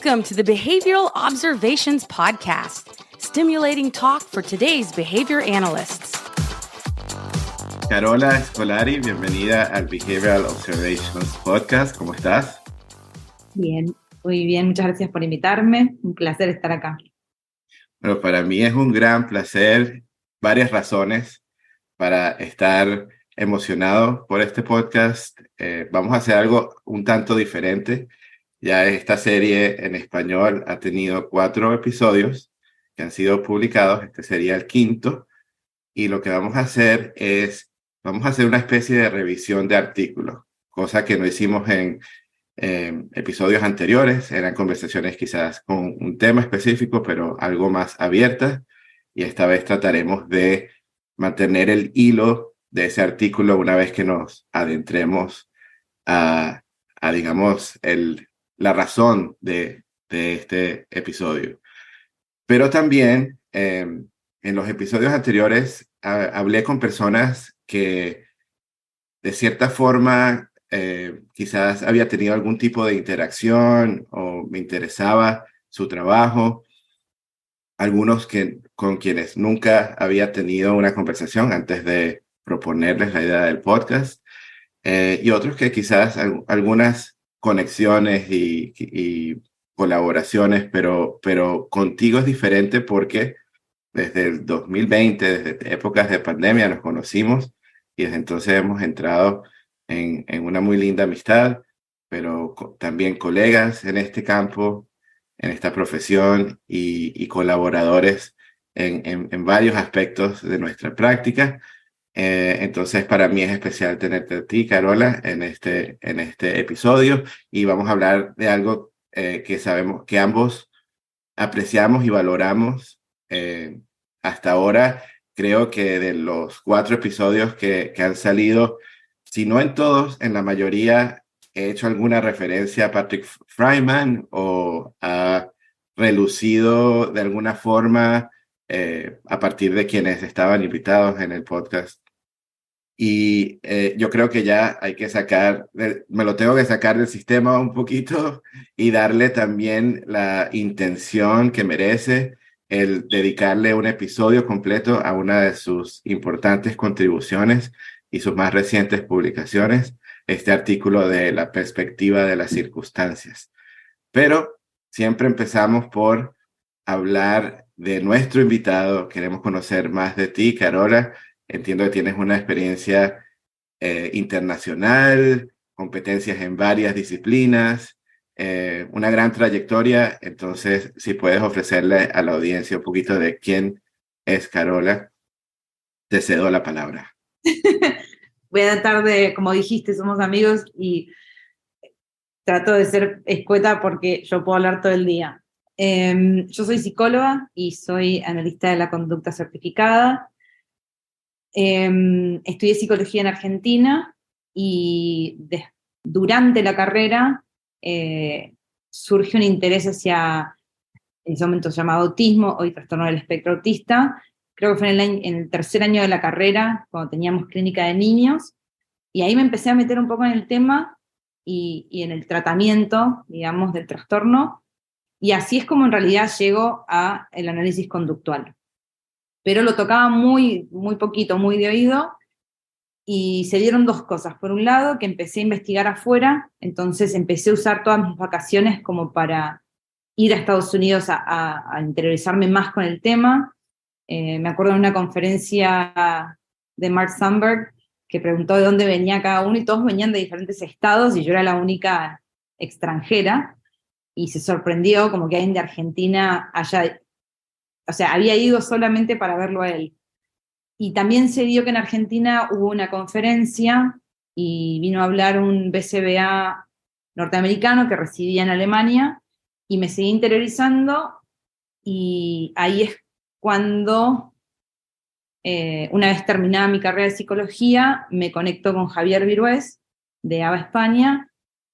Welcome to the Behavioral Observations Podcast, stimulating talk for today's behavior analysts. Carola Scolari, bienvenida al Behavioral Observations Podcast. ¿Cómo estás? Bien, muy bien. Muchas gracias por invitarme. Un placer estar acá. Bueno, para mí es un gran placer. Varias razones para estar emocionado por este podcast. Vamos a hacer algo un tanto diferente. Ya esta serie en español ha tenido 4 episodios que han sido publicados. Este sería el 5º. Y lo que vamos a hacer es, vamos a hacer una especie de revisión de artículos, cosa que no hicimos en episodios anteriores. Eran conversaciones quizás con un tema específico, pero algo más abiertas. Y esta vez trataremos de mantener el hilo de ese artículo una vez que nos adentremos a digamos, la razón de este episodio. Pero también en los episodios anteriores hablé con personas que de cierta forma quizás había tenido algún tipo de interacción o me interesaba su trabajo. Algunos con quienes nunca había tenido una conversación antes de proponerles la idea del podcast. Y otros que quizás algunas conexiones y colaboraciones, pero contigo es diferente porque desde el 2020, desde épocas de pandemia nos conocimos y desde entonces hemos entrado en una muy linda amistad, pero también colegas en este campo, en esta profesión y colaboradores en varios aspectos de nuestra práctica. Entonces, para mí es especial tenerte a ti, Carola, en este episodio, y vamos a hablar de algo que sabemos que ambos apreciamos y valoramos. Hasta ahora, creo que de los 4 episodios que han salido, si no en todos, en la mayoría, he hecho alguna referencia a Patrick Fryman o ha relucido de alguna forma a partir de quienes estaban invitados en el podcast. Y yo creo que ya hay que me lo tengo que sacar del sistema un poquito y darle también la intención que merece el dedicarle un episodio completo a una de sus importantes contribuciones y sus más recientes publicaciones, este artículo de la perspectiva de las circunstancias. Pero siempre empezamos por hablar de nuestro invitado. Queremos conocer más de ti, Carola. Entiendo que tienes una experiencia internacional, competencias en varias disciplinas, una gran trayectoria. Entonces, si puedes ofrecerle a la audiencia un poquito de quién es Carola, te cedo la palabra. Voy a tratar de, como dijiste, somos amigos y trato de ser escueta porque yo puedo hablar todo el día. Yo soy psicóloga y soy analista de la conducta certificada. Estudié psicología en Argentina y durante la carrera surge un interés hacia, en ese momento se llamaba autismo, hoy trastorno del espectro autista. Creo que fue en el tercer año de la carrera, cuando teníamos clínica de niños, y ahí me empecé a meter un poco en el tema y en el tratamiento, digamos, del trastorno, y así es como en realidad llego al análisis conductual. Pero lo tocaba muy, muy poquito, muy de oído, y se dieron 2 cosas. Por un lado, que empecé a investigar afuera, entonces empecé a usar todas mis vacaciones como para ir a Estados Unidos a interiorizarme más con el tema. Me acuerdo de una conferencia de Mark Sandberg que preguntó de dónde venía cada uno, y todos venían de diferentes estados, y yo era la única extranjera, y se sorprendió como que alguien de Argentina había ido solamente para verlo a él. Y también se dio que en Argentina hubo una conferencia y vino a hablar un BCBA norteamericano que residía en Alemania, y me seguí interiorizando, y ahí es cuando, una vez terminada mi carrera de psicología, me conecto con Javier Virués de ABA España,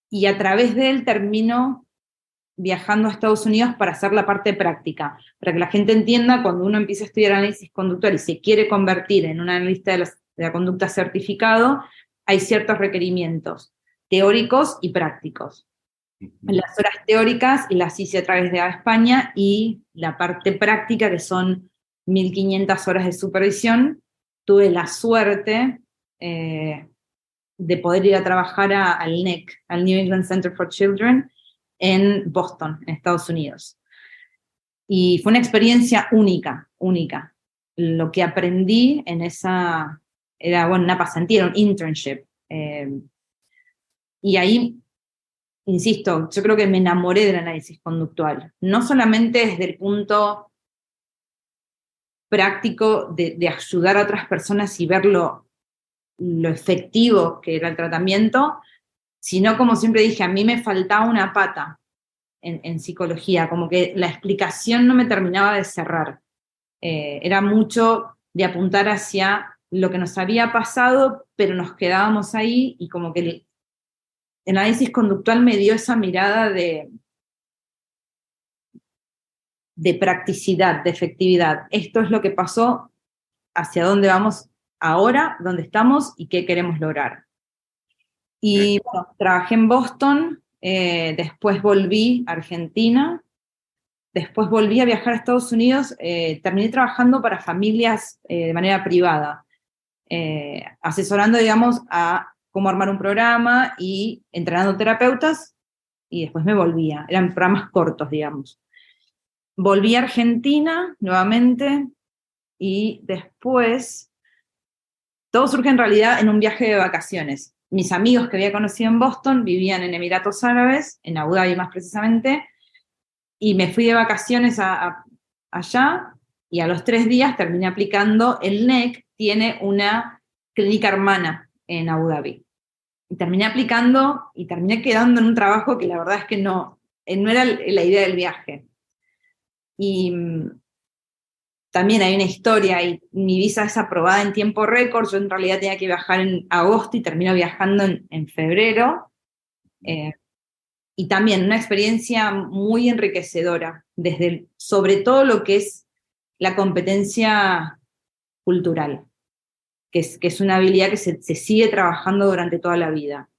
y a través de él termino viajando a Estados Unidos para hacer la parte práctica, para que la gente entienda, cuando uno empieza a estudiar análisis conductual y se quiere convertir en un analista de la conducta certificado, hay ciertos requerimientos teóricos y prácticos. Las horas teóricas las hice a través de España y la parte práctica, que son 1.500 horas de supervisión, tuve la suerte de poder ir a trabajar al NEC, al New England Center for Children, en Boston, en Estados Unidos. Y fue una experiencia única, única. Lo que aprendí en esa, era una pasantía, era un internship. Y ahí, insisto, yo creo que me enamoré del análisis conductual. No solamente desde el punto práctico de ayudar a otras personas y ver lo efectivo que era el tratamiento, sino, como siempre dije, a mí me faltaba una pata en psicología, como que la explicación no me terminaba de cerrar. Era mucho de apuntar hacia lo que nos había pasado, pero nos quedábamos ahí, y como que el análisis conductual me dio esa mirada de practicidad, de efectividad. Esto es lo que pasó, hacia dónde vamos ahora, dónde estamos y qué queremos lograr. Y bueno, trabajé en Boston, después volví a Argentina, después volví a viajar a Estados Unidos, terminé trabajando para familias de manera privada, asesorando, digamos, a cómo armar un programa y entrenando terapeutas, y después me volvía. Eran programas cortos, digamos. Volví a Argentina nuevamente, y después todo surge en realidad en un viaje de vacaciones. Mis amigos que había conocido en Boston vivían en Emiratos Árabes, en Abu Dhabi más precisamente, y me fui de vacaciones allá, y a los 3 días terminé aplicando. El NEC tiene una clínica hermana en Abu Dhabi. Y terminé aplicando y terminé quedando en un trabajo que la verdad es que no era la idea del viaje. Y también hay una historia, y mi visa es aprobada en tiempo récord. Yo en realidad tenía que viajar en agosto y termino viajando en febrero. Y también una experiencia muy enriquecedora, sobre todo lo que es la competencia cultural, que es una habilidad que se sigue trabajando durante toda la vida,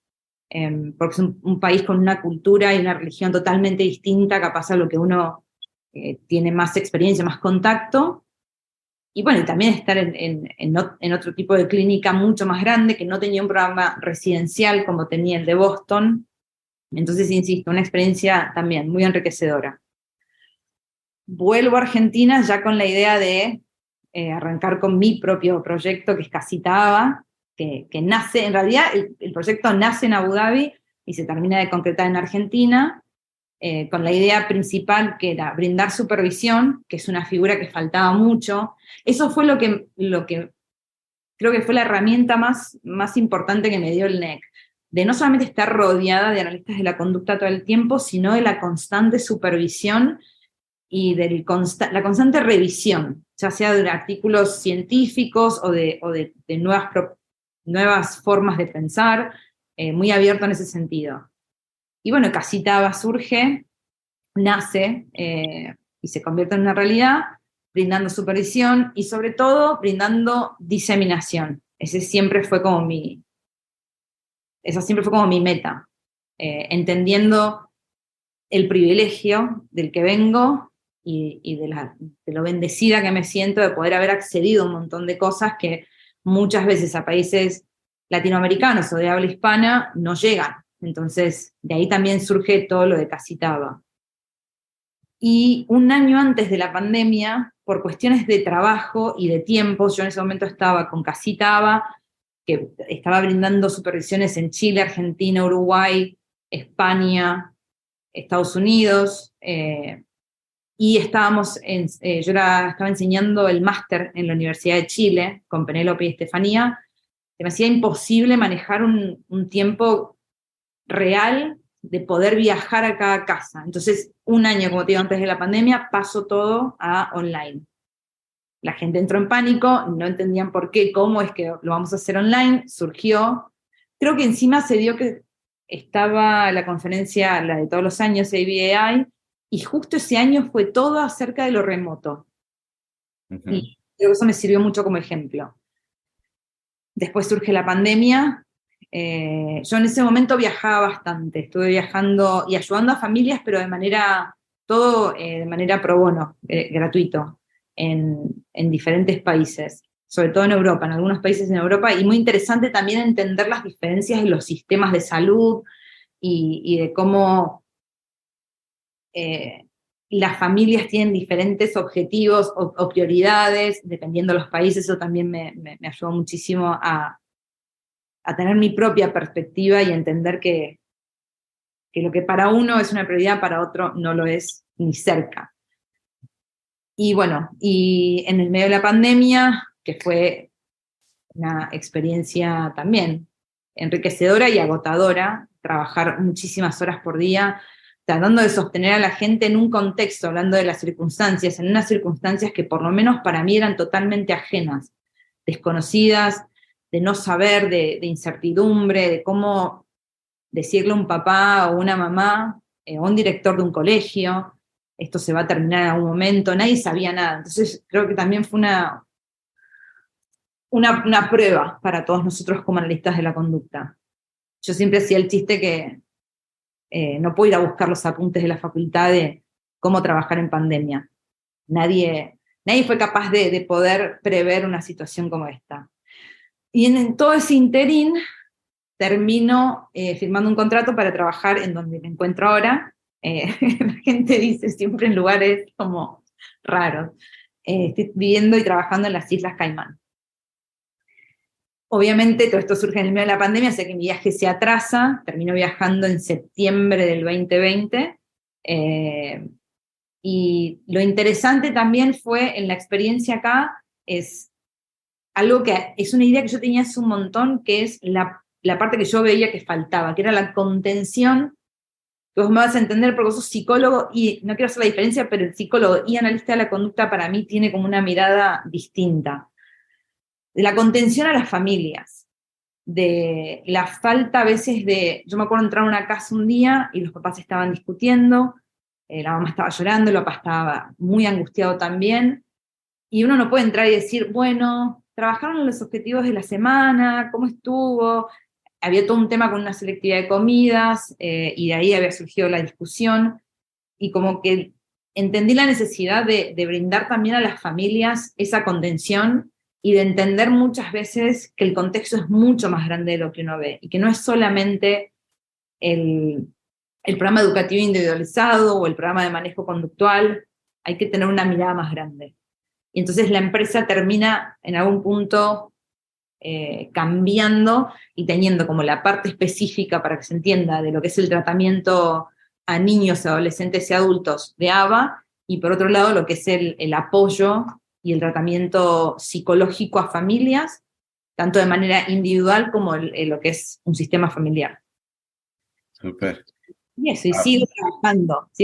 porque es un país con una cultura y una religión totalmente distinta, capaz a lo que uno tiene más experiencia, más contacto. Y bueno, y también estar en otro tipo de clínica mucho más grande, que no tenía un programa residencial como tenía el de Boston. Entonces, insisto, una experiencia también muy enriquecedora. Vuelvo a Argentina ya con la idea de arrancar con mi propio proyecto, que es Casita Aba, que nace, en realidad el proyecto nace en Abu Dhabi y se termina de concretar en Argentina, con la idea principal, que era brindar supervisión, que es una figura que faltaba mucho. Eso fue lo que creo que fue la herramienta más importante que me dio el NEC, de no solamente estar rodeada de analistas de la conducta todo el tiempo, sino de la constante supervisión y de la constante revisión, ya sea de artículos científicos o de nuevas formas de pensar, muy abierto en ese sentido. Y bueno, Casita Aba surge, nace y se convierte en una realidad, brindando supervisión y sobre todo brindando diseminación. Esa siempre fue como mi meta, entendiendo el privilegio del que vengo y de lo bendecida que me siento de poder haber accedido a un montón de cosas que muchas veces a países latinoamericanos o de habla hispana no llegan. Entonces, de ahí también surge todo lo de Casita Aba. Y un año antes de la pandemia, por cuestiones de trabajo y de tiempo, yo en ese momento estaba con Casita Aba, que estaba brindando supervisiones en Chile, Argentina, Uruguay, España, Estados Unidos, y yo estaba enseñando el máster en la Universidad de Chile con Penélope y Estefanía. Se me hacía imposible manejar un tiempo real de poder viajar a cada casa. Entonces, un año, como te digo, antes de la pandemia, pasó todo a online. La gente entró en pánico, no entendían por qué, cómo es que lo vamos a hacer online, surgió. Creo que encima se dio que estaba la conferencia, la de todos los años, ABAI, y justo ese año fue todo acerca de lo remoto. Uh-huh. Y creo que eso me sirvió mucho como ejemplo. Después surge la pandemia, Yo en ese momento viajaba bastante, estuve viajando y ayudando a familias, pero de manera pro bono, gratuito, en diferentes países, sobre todo en Europa, en algunos países en Europa, y muy interesante también entender las diferencias en los sistemas de salud y de cómo las familias tienen diferentes objetivos o prioridades, dependiendo de los países. Eso también me ayudó muchísimo a tener mi propia perspectiva y entender que lo que para uno es una prioridad, para otro no lo es ni cerca. Y bueno, y en el medio de la pandemia, que fue una experiencia también enriquecedora y agotadora, trabajar muchísimas horas por día, tratando de sostener a la gente en un contexto, hablando de las circunstancias, en unas circunstancias que por lo menos para mí eran totalmente ajenas, desconocidas, de no saber, de incertidumbre, de cómo decirle a un papá o una mamá, o un director de un colegio, esto se va a terminar en algún momento, nadie sabía nada. Entonces creo que también fue una prueba para todos nosotros como analistas de la conducta. Yo siempre hacía el chiste que no puedo ir a buscar los apuntes de la facultad de cómo trabajar en pandemia. Nadie fue capaz de poder prever una situación como esta. Y en todo ese interín termino firmando un contrato para trabajar en donde me encuentro ahora. La gente dice siempre en lugares como raros. Estoy viviendo y trabajando en las Islas Caimán. Obviamente todo esto surge en el medio de la pandemia, así que mi viaje se atrasa, termino viajando en septiembre del 2020, y lo interesante también fue en la experiencia acá, es algo que es una idea que yo tenía hace un montón, que es la parte que yo veía que faltaba, que era la contención, que vos me vas a entender porque vos sos psicólogo, y no quiero hacer la diferencia, pero el psicólogo y analista de la conducta para mí tiene como una mirada distinta. De la contención a las familias, de la falta a veces de... Yo me acuerdo entrar a una casa un día y los papás estaban discutiendo, la mamá estaba llorando, el papá estaba muy angustiado también, y uno no puede entrar y decir, bueno, trabajaron en los objetivos de la semana, ¿cómo estuvo? Había todo un tema con una selectividad de comidas, y de ahí había surgido la discusión, y como que entendí la necesidad de brindar también a las familias esa contención y de entender muchas veces que el contexto es mucho más grande de lo que uno ve, y que no es solamente el programa educativo individualizado o el programa de manejo conductual, hay que tener una mirada más grande. Y entonces la empresa termina en algún punto cambiando y teniendo como la parte específica para que se entienda de lo que es el tratamiento a niños, adolescentes y adultos de ABA, y por otro lado lo que es el apoyo y el tratamiento psicológico a familias, tanto de manera individual como lo que es un sistema familiar. Súper. Y eso, y sigo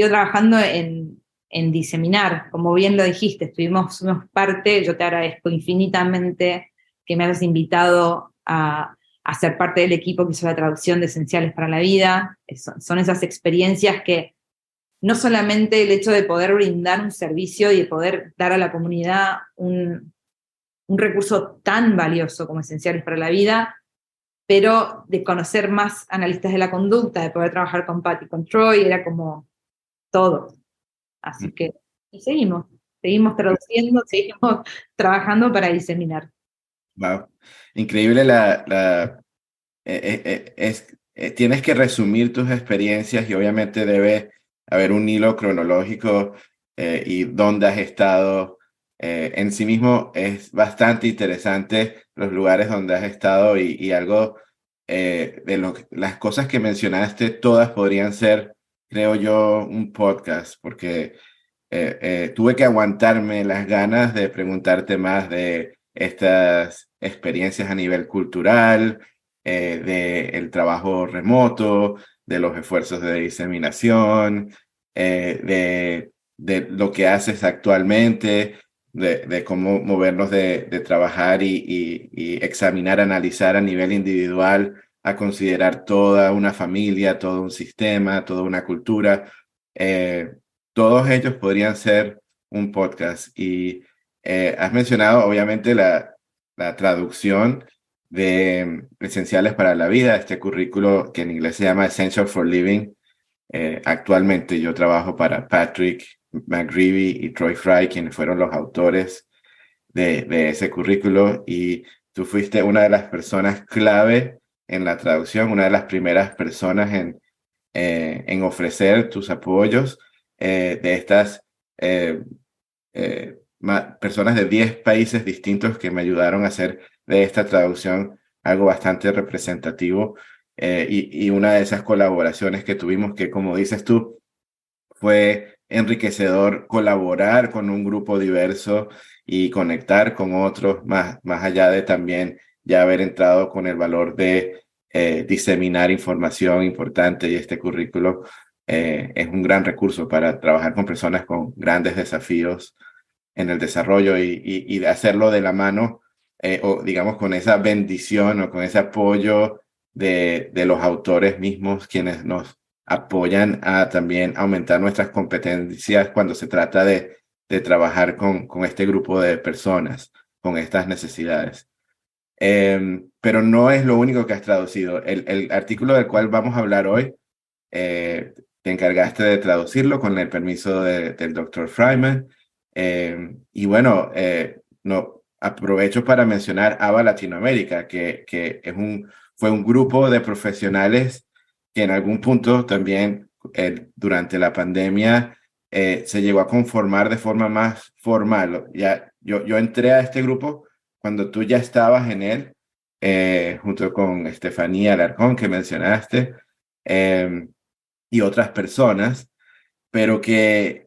trabajando en diseminar, como bien lo dijiste, fuimos parte, yo te agradezco infinitamente que me hayas invitado a ser parte del equipo que hizo la traducción de Esenciales para la Vida. Son esas experiencias que no solamente el hecho de poder brindar un servicio y de poder dar a la comunidad un recurso tan valioso como Esenciales para la Vida, pero de conocer más analistas de la conducta, de poder trabajar con Pat y con Troy, era como todo. Así que seguimos traduciendo, seguimos trabajando para diseminar. Wow. Increíble tienes que resumir tus experiencias y obviamente debe haber un hilo cronológico y dónde has estado. En sí mismo es bastante interesante los lugares donde has estado y algo las cosas que mencionaste, todas podrían ser, creo yo, un podcast, porque tuve que aguantarme las ganas de preguntarte más de estas experiencias a nivel cultural, del trabajo remoto, de los esfuerzos de diseminación, de lo que haces actualmente, de cómo movernos de trabajar y examinar, analizar a nivel individual, a considerar toda una familia, todo un sistema, toda una cultura. Todos ellos podrían ser un podcast. Y has mencionado, obviamente, la traducción. de Esenciales para la Vida, este currículo que en inglés se llama Essential for Living. Actualmente yo trabajo para Patrick McGreevy y Troy Fry, quienes fueron los autores de ese currículo, y tú fuiste una de las personas clave en la traducción, una de las primeras personas en ofrecer tus apoyos de estas personas de 10 países distintos que me ayudaron a hacer de esta traducción algo bastante representativo, y una de esas colaboraciones que tuvimos que, como dices tú, fue enriquecedor colaborar con un grupo diverso y conectar con otros, más allá de también ya haber entrado con el valor de diseminar información importante, y este currículo es un gran recurso para trabajar con personas con grandes desafíos en el desarrollo, y de hacerlo de la mano, o digamos con esa bendición o con ese apoyo de los autores mismos, quienes nos apoyan a también aumentar nuestras competencias cuando se trata de trabajar con este grupo de personas, con estas necesidades. Pero no es lo único que has traducido. El artículo del cual vamos a hablar hoy, te encargaste de traducirlo con el permiso del doctor Fryman. Y bueno, no, aprovecho para mencionar ABA Latinoamérica, que fue un grupo de profesionales que en algún punto también durante la pandemia se llegó a conformar de forma más formal. Yo entré a este grupo cuando tú ya estabas en él, junto con Estefanía Alarcón, que mencionaste, y otras personas, pero que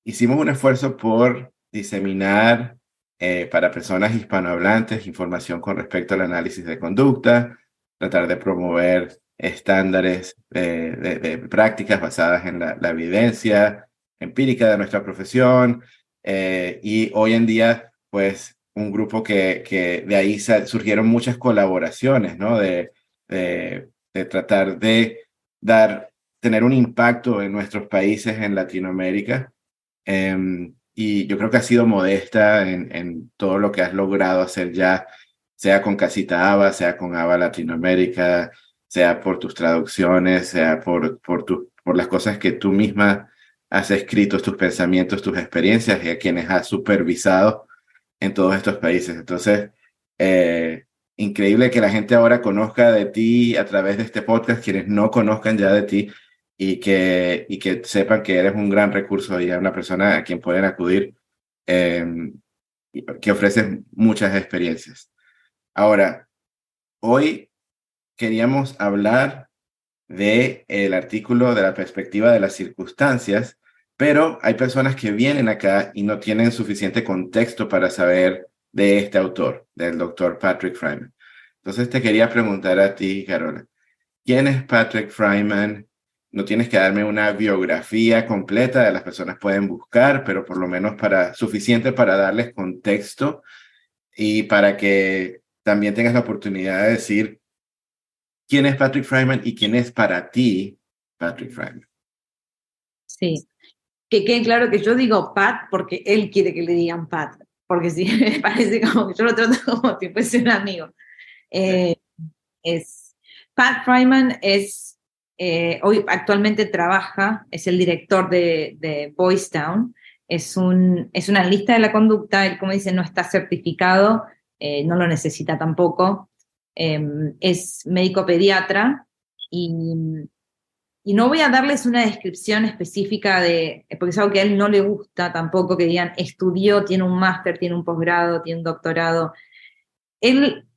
hicimos un esfuerzo por diseminar para personas hispanohablantes información con respecto al análisis de conducta, tratar de promover estándares de prácticas basadas en la evidencia empírica de nuestra profesión, y hoy en día, pues, un grupo que de ahí surgieron muchas colaboraciones, ¿no? De tratar de tener un impacto en nuestros países en Latinoamérica. Y yo creo que has sido modesta en todo lo que has logrado hacer ya, sea con Casita ABA, sea con ABA Latinoamérica, sea por tus traducciones, sea por las cosas que tú misma has escrito, tus pensamientos, tus experiencias, y a quienes has supervisado en todos estos países. Entonces, increíble que la gente ahora conozca de ti a través de este podcast, quienes no conozcan ya de ti, y que sepan que eres un gran recurso y una persona a quien pueden acudir, que ofreces muchas experiencias. Ahora, hoy queríamos hablar del artículo de la perspectiva de las circunstancias, pero hay personas que vienen acá y no tienen suficiente contexto para saber de este autor, del doctor Patrick Fryman. Entonces te quería preguntar a ti, Carola, ¿quién es Patrick Fryman? No tienes que darme una biografía completa, las personas pueden buscar, pero por lo menos suficiente para darles contexto y para que también tengas la oportunidad de decir quién es Patrick Fryman y quién es para ti Patrick Fryman. Sí, que quede claro que yo digo Pat porque él quiere que le digan Pat, porque si me parece como que yo lo trato como si fuese un amigo. Pat Fryman hoy actualmente trabaja, es el director de Boys Town, es un analista de la conducta. Él, como dice, no está certificado, no lo necesita tampoco, es médico pediatra, y no voy a darles una descripción específica porque es algo que a él no le gusta tampoco, que digan estudió, tiene un máster, tiene un posgrado, tiene un doctorado. Él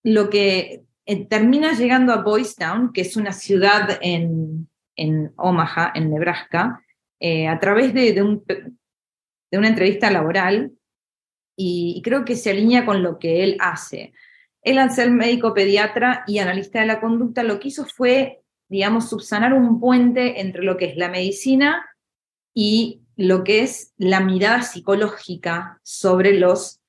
lo que termina llegando a Boys Town, que es una ciudad en Omaha, en Nebraska, a través de una entrevista laboral, y creo que se alinea con lo que él hace. Él, al ser médico pediatra y analista de la conducta, lo que hizo fue, digamos, subsanar un puente entre lo que es la medicina y lo que es la mirada psicológica sobre los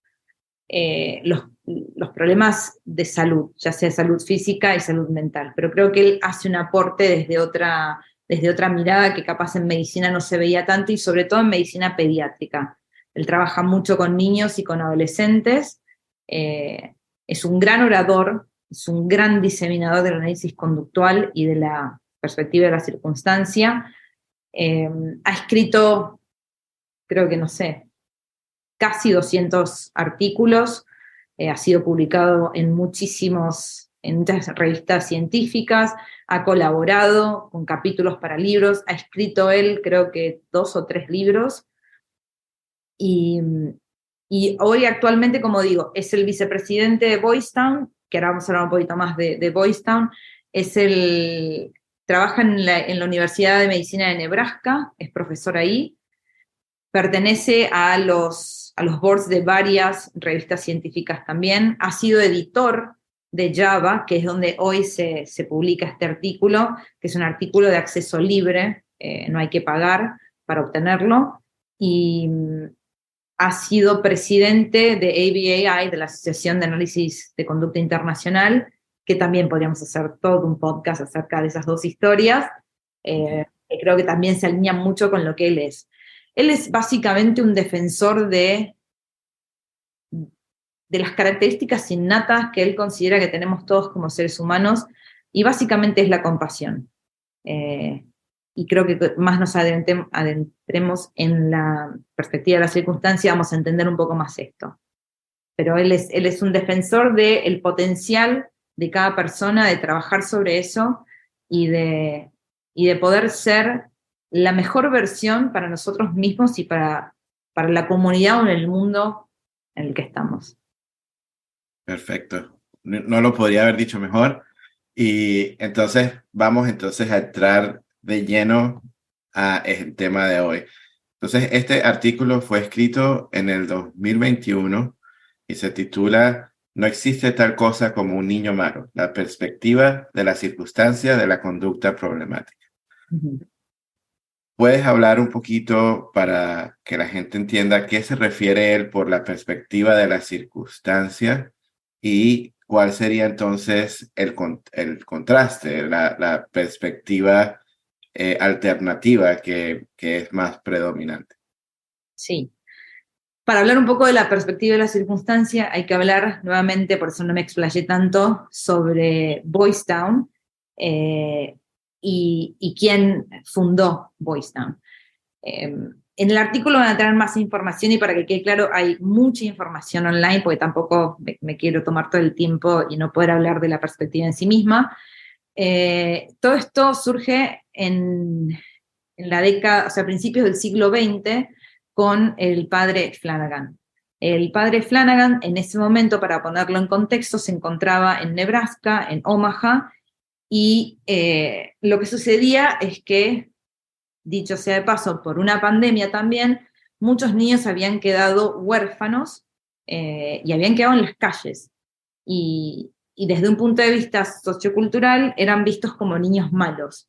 problemas de salud, ya sea salud física y salud mental. Pero creo que él hace un aporte desde otra mirada que capaz en medicina no se veía tanto, y sobre todo en medicina pediátrica. Él trabaja mucho con niños y con adolescentes, es un gran orador, es un gran diseminador del análisis conductual y de la perspectiva de la circunstancia. Ha escrito, creo que no sé, casi 200 artículos, ha sido publicado en muchas revistas científicas, ha colaborado con capítulos para libros, ha escrito él creo que 2 o 3 libros, y hoy actualmente, como digo, es el vicepresidente de Boys Town, que ahora vamos a hablar un poquito más de Boys Town, trabaja en la Universidad de Medicina de Nebraska, es profesor ahí, pertenece a los boards de varias revistas científicas también, ha sido editor de JAVA, que es donde hoy se publica este artículo, que es un artículo de acceso libre, no hay que pagar para obtenerlo, y ha sido presidente de ABAI, de la Asociación de Análisis de Conducta Internacional, que también podríamos hacer todo un podcast acerca de esas dos historias, que creo que también se alinea mucho con lo que él es. Él es básicamente un defensor de las características innatas que él considera que tenemos todos como seres humanos, y básicamente es la compasión. Y creo que más nos adentremos en la perspectiva de la circunstancia, vamos a entender un poco más esto. Pero él es un defensor del potencial de cada persona, de trabajar sobre eso y de poder ser la mejor versión para nosotros mismos y para la comunidad o en el mundo en el que estamos. Perfecto. No lo podría haber dicho mejor. Y entonces vamos a entrar de lleno a el tema de hoy. Entonces, este artículo fue escrito en el 2021 y se titula "No existe tal cosa como un niño malo, la perspectiva de la circunstancia de la conducta problemática". Uh-huh. ¿Puedes hablar un poquito para que la gente entienda a qué se refiere él por la perspectiva de la circunstancia y cuál sería entonces el contraste, la perspectiva alternativa que es más predominante? Sí. Para hablar un poco de la perspectiva de la circunstancia, hay que hablar nuevamente, por eso no me explayé tanto, sobre Boys Town y quién fundó Boys Town. En el artículo van a tener más información, y para que quede claro, hay mucha información online, porque tampoco me quiero tomar todo el tiempo y no poder hablar de la perspectiva en sí misma. Todo esto surge en la década, o sea, a principios del siglo XX, con el padre Flanagan. El padre Flanagan, en ese momento, para ponerlo en contexto, se encontraba en Nebraska, en Omaha, y lo que sucedía es que, dicho sea de paso, por una pandemia también, muchos niños habían quedado huérfanos y habían quedado en las calles. Y desde un punto de vista sociocultural eran vistos como niños malos.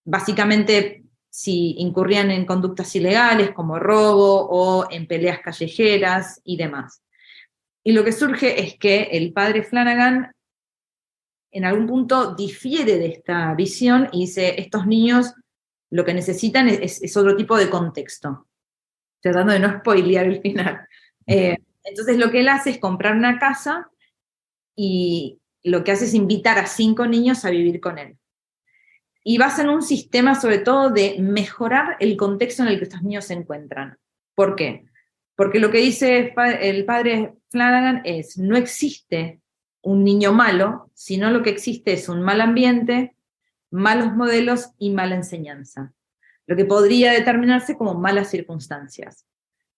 Básicamente, si incurrían en conductas ilegales como robo o en peleas callejeras y demás. Y lo que surge es que el padre Flanagan en algún punto difiere de esta visión y dice, estos niños lo que necesitan es otro tipo de contexto. Tratando de no spoilear el final. Entonces lo que él hace es comprar una casa y lo que hace es invitar a 5 niños a vivir con él. Y basa en un sistema sobre todo de mejorar el contexto en el que estos niños se encuentran. ¿Por qué? Porque lo que dice el padre Flanagan es, no existe un niño malo, sino lo que existe es un mal ambiente, malos modelos y mala enseñanza. Lo que podría determinarse como malas circunstancias.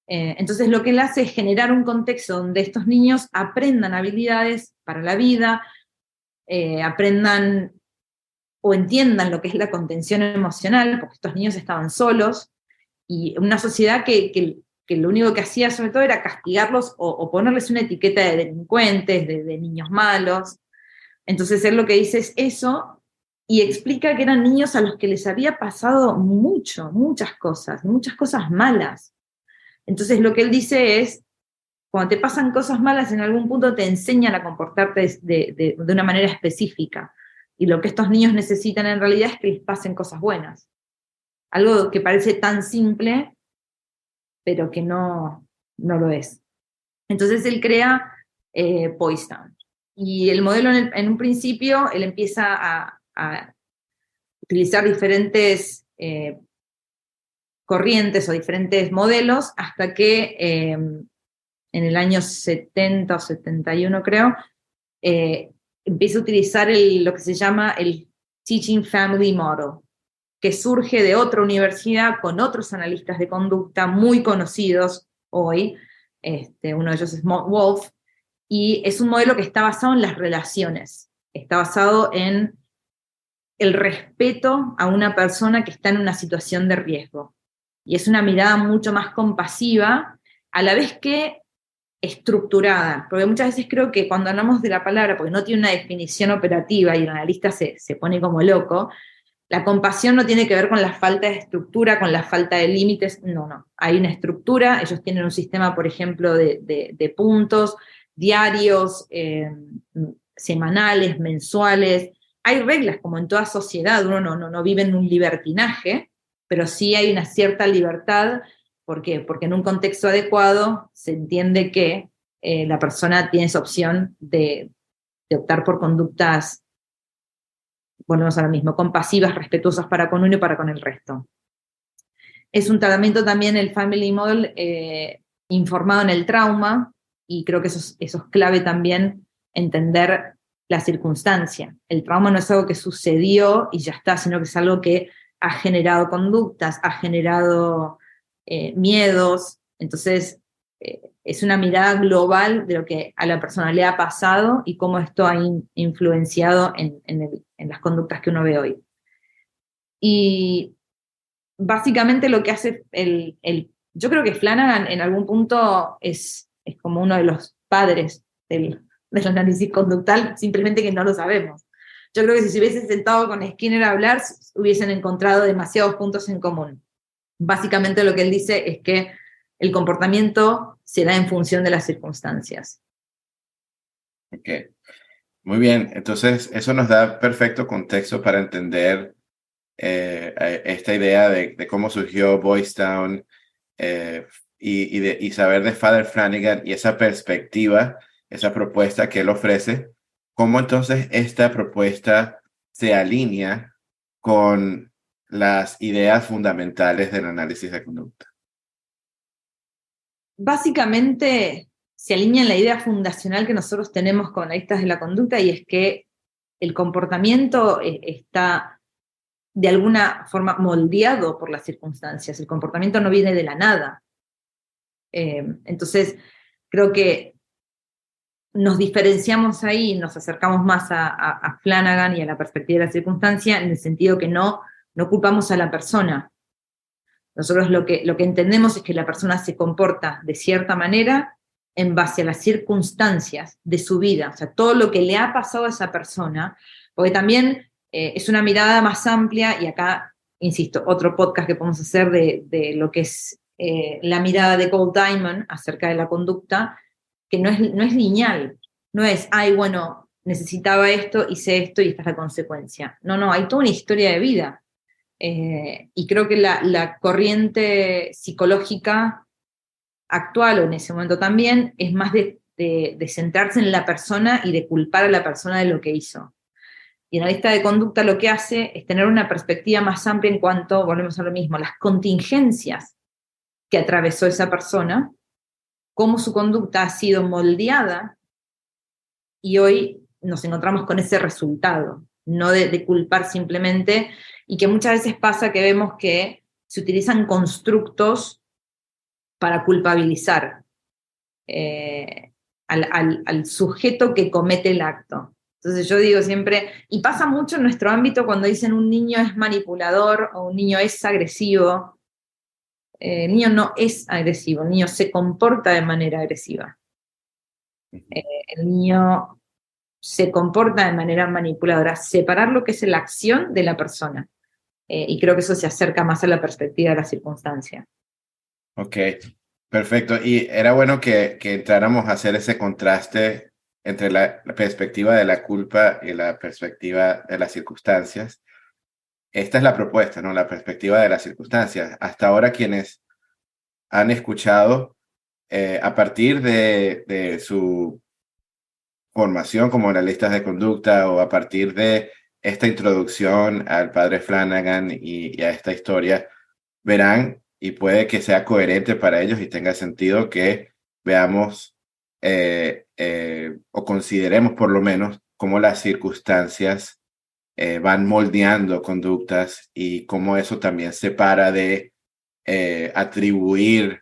Entonces lo que él hace es generar un contexto donde estos niños aprendan habilidades para la vida, aprendan o entiendan lo que es la contención emocional, porque estos niños estaban solos, y una sociedad que lo único que hacía sobre todo era castigarlos o ponerles una etiqueta de delincuentes, de niños malos. Entonces él lo que dice es eso, y explica que eran niños a los que les había pasado muchas cosas malas. Entonces lo que él dice es, cuando te pasan cosas malas, en algún punto te enseñan a comportarte de una manera específica. Y lo que estos niños necesitan en realidad es que les pasen cosas buenas. Algo que parece tan simple, pero que no lo es. Entonces él crea Boys Town. Y el modelo en un principio, él empieza a utilizar diferentes corrientes o diferentes modelos hasta que en el año 70 o 71 creo, empieza a utilizar lo que se llama el Teaching Family Model, que surge de otra universidad con otros analistas de conducta muy conocidos hoy. Uno de ellos es Matt Wolf, y es un modelo que está basado en las relaciones, está basado en el respeto a una persona que está en una situación de riesgo. Y es una mirada mucho más compasiva, a la vez que estructurada, porque muchas veces creo que cuando hablamos de la palabra, porque no tiene una definición operativa y el analista se pone como loco, la compasión no tiene que ver con la falta de estructura, con la falta de límites, no. Hay una estructura, ellos tienen un sistema, por ejemplo, de puntos diarios, semanales, mensuales. Hay reglas, como en toda sociedad, uno no vive en un libertinaje, pero sí hay una cierta libertad. ¿Por qué? Porque en un contexto adecuado se entiende que la persona tiene esa opción de optar por conductas, volvemos ahora mismo, compasivas, respetuosas para con uno y para con el resto. Es un tratamiento también, el Family Model, informado en el trauma, y creo que eso es clave también, entender la circunstancia. El trauma no es algo que sucedió y ya está, sino que es algo que ha generado conductas, ha generado miedos. Entonces, es una mirada global de lo que a la persona le ha pasado y cómo esto ha influenciado en las conductas que uno ve hoy. Y básicamente lo que hace yo creo que Flanagan en algún punto es como uno de los padres del análisis conductal, simplemente que no lo sabemos. Yo creo que si se hubiesen sentado con Skinner a hablar, hubiesen encontrado demasiados puntos en común. Básicamente lo que él dice es que el comportamiento se da en función de las circunstancias. Ok, muy bien. Entonces, eso nos da perfecto contexto para entender esta idea de cómo surgió Boys Town, y saber de Father Flanagan y esa perspectiva, esa propuesta que él ofrece, cómo entonces esta propuesta se alinea con las ideas fundamentales del análisis de conducta. Básicamente se alinea en la idea fundacional que nosotros tenemos con analistas de la conducta, y es que el comportamiento está de alguna forma moldeado por las circunstancias. El comportamiento no viene de la nada. Entonces, creo que nos diferenciamos ahí, nos acercamos más a Flanagan y a la perspectiva de la circunstancia, en el sentido que no culpamos a la persona. Nosotros lo que entendemos es que la persona se comporta de cierta manera en base a las circunstancias de su vida, o sea, todo lo que le ha pasado a esa persona, porque también es una mirada más amplia, y acá, insisto, otro podcast que podemos hacer de lo que es la mirada de Gold Diamond acerca de la conducta, que no es lineal, no es, bueno, necesitaba esto, hice esto y esta es la consecuencia. No, hay toda una historia de vida. Y creo que la corriente psicológica actual, o en ese momento también, es más de centrarse en la persona y de culpar a la persona de lo que hizo. Y el analista de conducta lo que hace es tener una perspectiva más amplia en cuanto, volvemos a lo mismo, las contingencias que atravesó esa persona, cómo su conducta ha sido moldeada, y hoy nos encontramos con ese resultado, no de culpar simplemente, y que muchas veces pasa que vemos que se utilizan constructos para culpabilizar al sujeto que comete el acto. Entonces yo digo siempre, y pasa mucho en nuestro ámbito cuando dicen un niño es manipulador o un niño es agresivo. El niño no es agresivo, el niño se comporta de manera agresiva. El niño se comporta de manera manipuladora. Separar lo que es la acción de la persona. Y creo que eso se acerca más a la perspectiva de la circunstancia. Ok, perfecto. Y era bueno que entráramos a hacer ese contraste entre la perspectiva de la culpa y la perspectiva de las circunstancias. Esta es la propuesta, ¿no? La perspectiva de las circunstancias. Hasta ahora quienes han escuchado, a partir de su formación como analistas de conducta o a partir de esta introducción al padre Flanagan y a esta historia, verán, y puede que sea coherente para ellos y tenga sentido que veamos o consideremos por lo menos cómo las circunstancias van moldeando conductas y cómo eso también separa de atribuir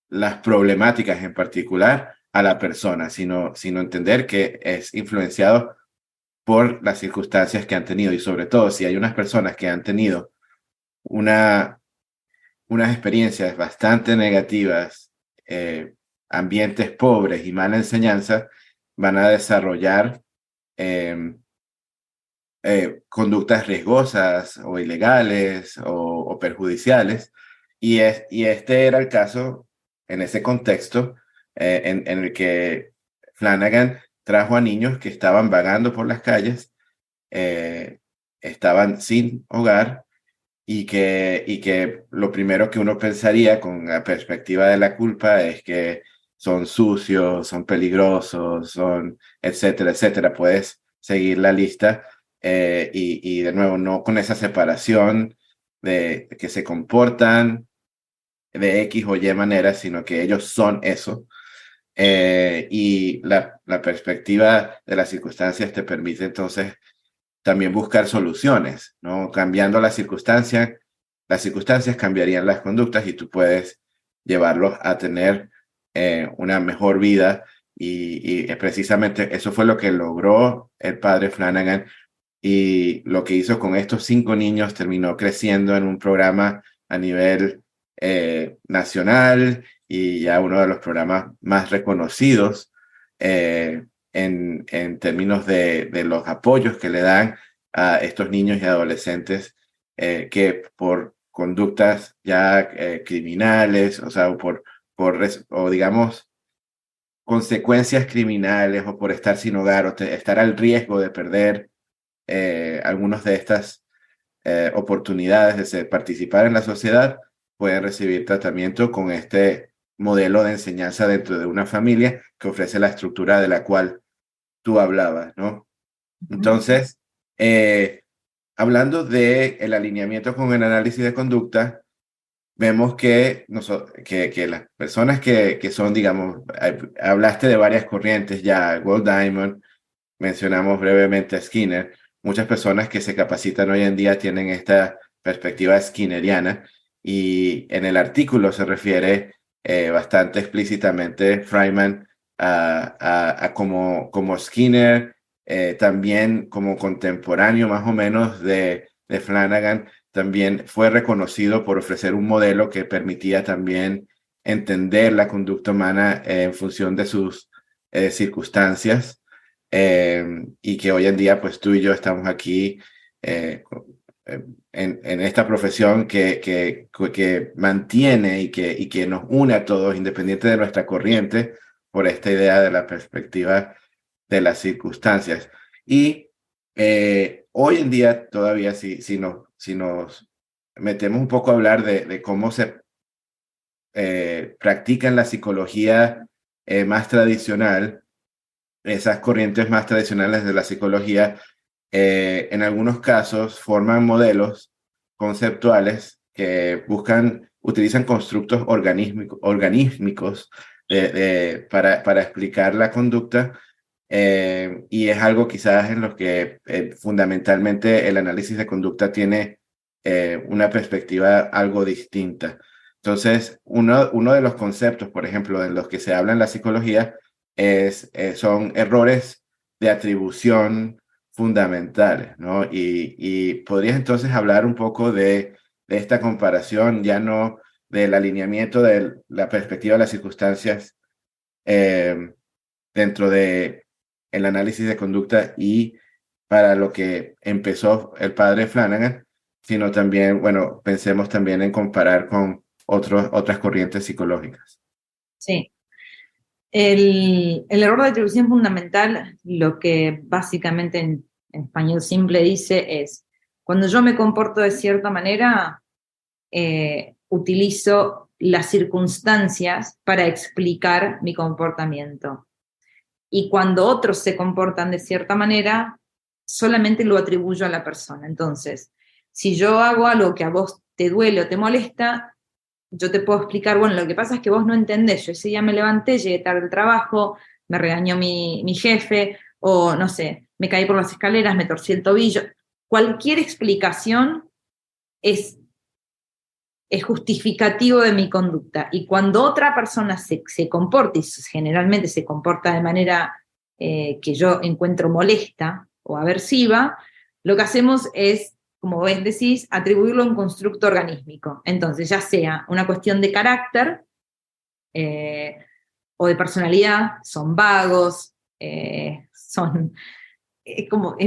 las problemáticas en particular a la persona, sino entender que es influenciado por las circunstancias que han tenido y sobre todo si hay unas personas que han tenido unas experiencias bastante negativas, ambientes pobres y mala enseñanza, van a desarrollar conductas riesgosas o ilegales o perjudiciales. Y este era el caso en ese contexto en el que Flanagan trajo a niños que estaban vagando por las calles, estaban sin hogar y que lo primero que uno pensaría con la perspectiva de la culpa es que son sucios, son peligrosos, son etcétera, etcétera. Puedes seguir la lista y de nuevo, no con esa separación de que se comportan de X o Y manera, sino que ellos son eso. Y la perspectiva de las circunstancias te permite entonces también buscar soluciones, ¿no? Cambiando las circunstancias cambiarían las conductas y tú puedes llevarlos a tener una mejor vida y precisamente eso fue lo que logró el padre Flanagan y lo que hizo con estos 5 niños terminó creciendo en un programa a nivel nacional y ya uno de los programas más reconocidos en términos de los apoyos que le dan a estos niños y adolescentes que por conductas ya criminales, o sea, o digamos, consecuencias criminales o por estar sin hogar o estar al riesgo de perder algunas de estas oportunidades de participar en la sociedad, pueden recibir tratamiento con este modelo de enseñanza dentro de una familia que ofrece la estructura de la cual tú hablabas, ¿no? Entonces, hablando del alineamiento con el análisis de conducta, vemos que las personas que son, digamos, hablaste de varias corrientes ya, Walt Diamond, mencionamos brevemente a Skinner, muchas personas que se capacitan hoy en día tienen esta perspectiva skinneriana y en el artículo se refiere bastante explícitamente Freiman a como Skinner, también como contemporáneo más o menos de Flanagan, también fue reconocido por ofrecer un modelo que permitía también entender la conducta humana en función de sus circunstancias. Y que hoy en día pues tú y yo estamos aquí en esta profesión que mantiene y que nos une a todos, independiente de nuestra corriente, por esta idea de la perspectiva de las circunstancias. Y hoy en día todavía si nos metemos un poco a hablar de cómo se practica en la psicología más tradicional, esas corrientes más tradicionales de la psicología, en algunos casos forman modelos conceptuales que utilizan constructos organísmicos para explicar la conducta, y es algo quizás en los que fundamentalmente el análisis de conducta tiene una perspectiva algo distinta. Entonces, uno de los conceptos, por ejemplo, en los que se habla en la psicología son errores de atribución fundamentales, ¿no? Y podrías entonces hablar un poco de esta comparación, ya no del alineamiento de la perspectiva de las circunstancias dentro de el análisis de conducta y para lo que empezó el padre Flanagan, sino también, bueno, pensemos también en comparar con otras corrientes psicológicas. Sí. El error de atribución fundamental, lo que básicamente en español simple dice es, cuando yo me comporto de cierta manera, utilizo las circunstancias para explicar mi comportamiento. Y cuando otros se comportan de cierta manera, solamente lo atribuyo a la persona. Entonces, si yo hago algo que a vos te duele o te molesta, yo te puedo explicar, bueno, lo que pasa es que vos no entendés, yo ese día me levanté, llegué tarde al trabajo, me regañó mi jefe, o no sé, me caí por las escaleras, me torcí el tobillo. Cualquier explicación es justificativo de mi conducta. Y cuando otra persona se comporta, y generalmente se comporta de manera que yo encuentro molesta o aversiva, lo que hacemos es, como ves, decís, atribuirlo a un constructo organísmico. Entonces, ya sea una cuestión de carácter o de personalidad, son vagos, es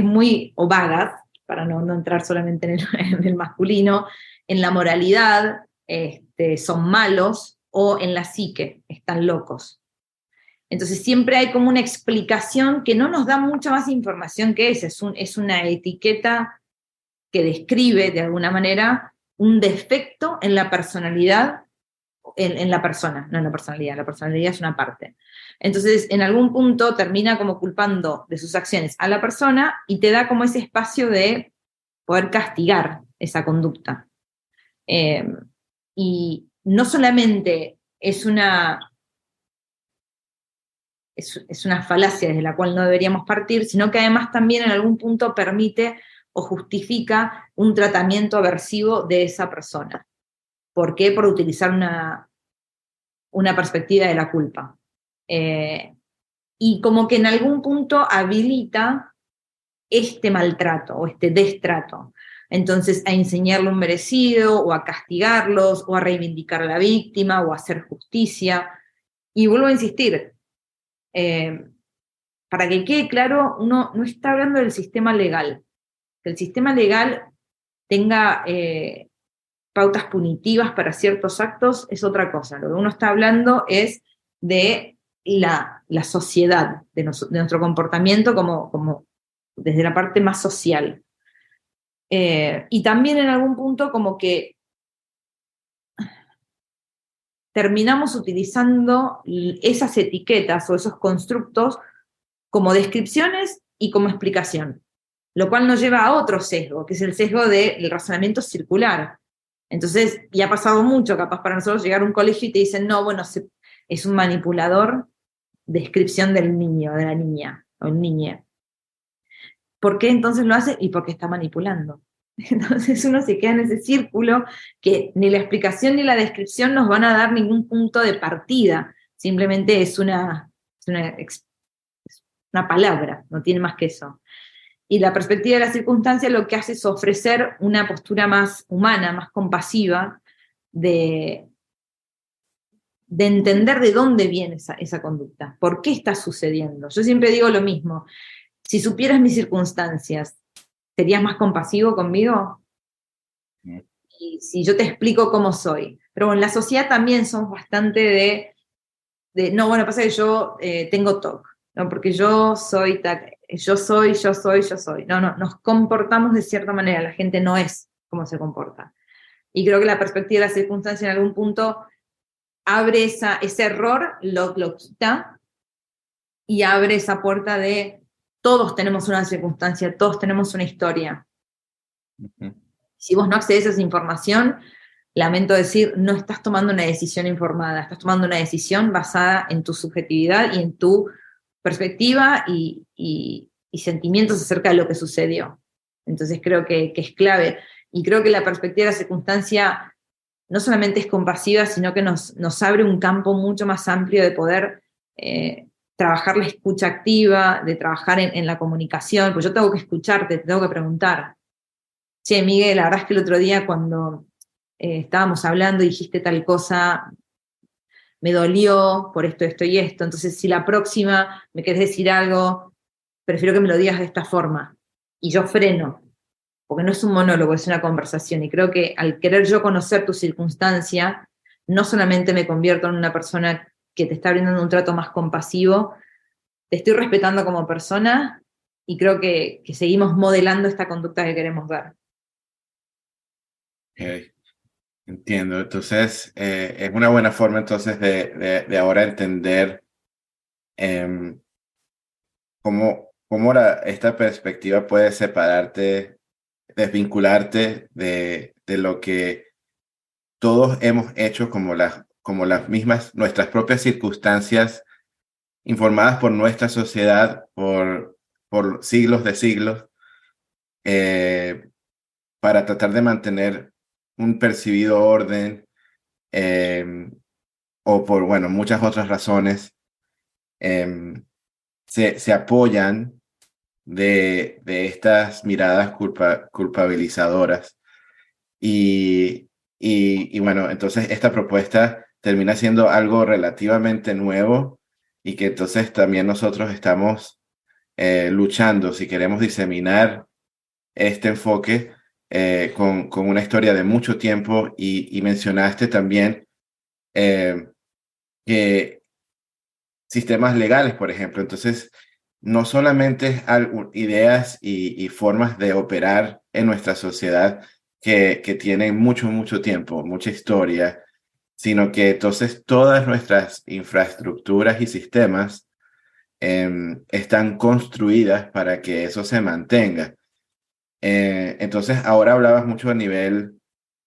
muy, o vagas, para no entrar solamente en el masculino, en la moralidad, son malos, o en la psique, están locos. Entonces siempre hay como una explicación que no nos da mucha más información que esa, es una etiqueta que describe de alguna manera un defecto en la personalidad, en la persona, no en la personalidad es una parte. Entonces, en algún punto termina como culpando de sus acciones a la persona y te da como ese espacio de poder castigar esa conducta. Y no solamente es una falacia desde la cual no deberíamos partir, sino que además también en algún punto permite o justifica un tratamiento aversivo de esa persona. ¿Por qué? Por utilizar una perspectiva de la culpa. Y como que en algún punto habilita este maltrato o este destrato. Entonces, a enseñarle un merecido, o a castigarlos, o a reivindicar a la víctima, o a hacer justicia. Y vuelvo a insistir, para que quede claro, uno no está hablando del sistema legal. Que el sistema legal tenga pautas punitivas para ciertos actos es otra cosa. Lo que uno está hablando es de la sociedad, de nuestro comportamiento como desde la parte más social. Y también en algún punto como que terminamos utilizando esas etiquetas o esos constructos como descripciones y como explicación, lo cual nos lleva a otro sesgo, que es el sesgo del razonamiento circular. Entonces, y ha pasado mucho, capaz para nosotros llegar a un colegio y te dicen, no, bueno, es un manipulador, descripción del niño, de la niña, o el niñe. ¿Por qué entonces lo hace? Y porque está manipulando. Entonces uno se queda en ese círculo que ni la explicación ni la descripción nos van a dar ningún punto de partida, simplemente es una palabra, no tiene más que eso. Y la perspectiva de la circunstancia lo que hace es ofrecer una postura más humana, más compasiva, de entender de dónde viene esa conducta, por qué está sucediendo. Yo siempre digo lo mismo, si supieras mis circunstancias, ¿serías más compasivo conmigo? Y si yo te explico cómo soy. Pero bueno, en la sociedad también somos bastante no, bueno, pasa que yo tengo TOC, ¿no? Porque yo soy. No, nos comportamos de cierta manera, la gente no es como se comporta. Y creo que la perspectiva de la circunstancia en algún punto abre ese error, lo quita, y abre esa puerta de todos tenemos una circunstancia, todos tenemos una historia. Uh-huh. Si vos no accedes a esa información, lamento decir, no estás tomando una decisión informada, estás tomando una decisión basada en tu subjetividad y en tu perspectiva y sentimientos acerca de lo que sucedió. Entonces creo que es clave. Y creo que la perspectiva de la circunstancia no solamente es compasiva, sino que nos abre un campo mucho más amplio de poder trabajar la escucha activa, de trabajar en la comunicación, pues yo tengo que escucharte, te tengo que preguntar. Che, Miguel, la verdad es que el otro día cuando estábamos hablando y dijiste tal cosa, me dolió por esto, esto y esto, entonces si la próxima me querés decir algo, prefiero que me lo digas de esta forma. Y yo freno, porque no es un monólogo, es una conversación, y creo que al querer yo conocer tu circunstancia, no solamente me convierto en una persona que te está brindando un trato más compasivo, te estoy respetando como persona, y creo que seguimos modelando esta conducta que queremos ver. Okay. Entiendo. Entonces, es una buena forma entonces de ahora entender esta perspectiva puede separarte, desvincularte de lo que todos hemos hecho como las mismas, nuestras propias circunstancias informadas por nuestra sociedad por siglos de siglos, eh, para tratar de mantener un percibido orden, eh, o por, bueno, muchas otras razones, eh, se apoyan de estas miradas culpabilizadoras. Y bueno, entonces esta propuesta termina siendo algo relativamente nuevo y que entonces también nosotros estamos luchando, si queremos diseminar este enfoque, con una historia de mucho tiempo. Y mencionaste también eh, que sistemas legales, por ejemplo. Entonces, no solamente es ideas y formas de operar en nuestra sociedad que tienen mucho, mucho tiempo, mucha historia, sino que entonces todas nuestras infraestructuras y sistemas están construidas para que eso se mantenga. Entonces, ahora hablabas mucho a nivel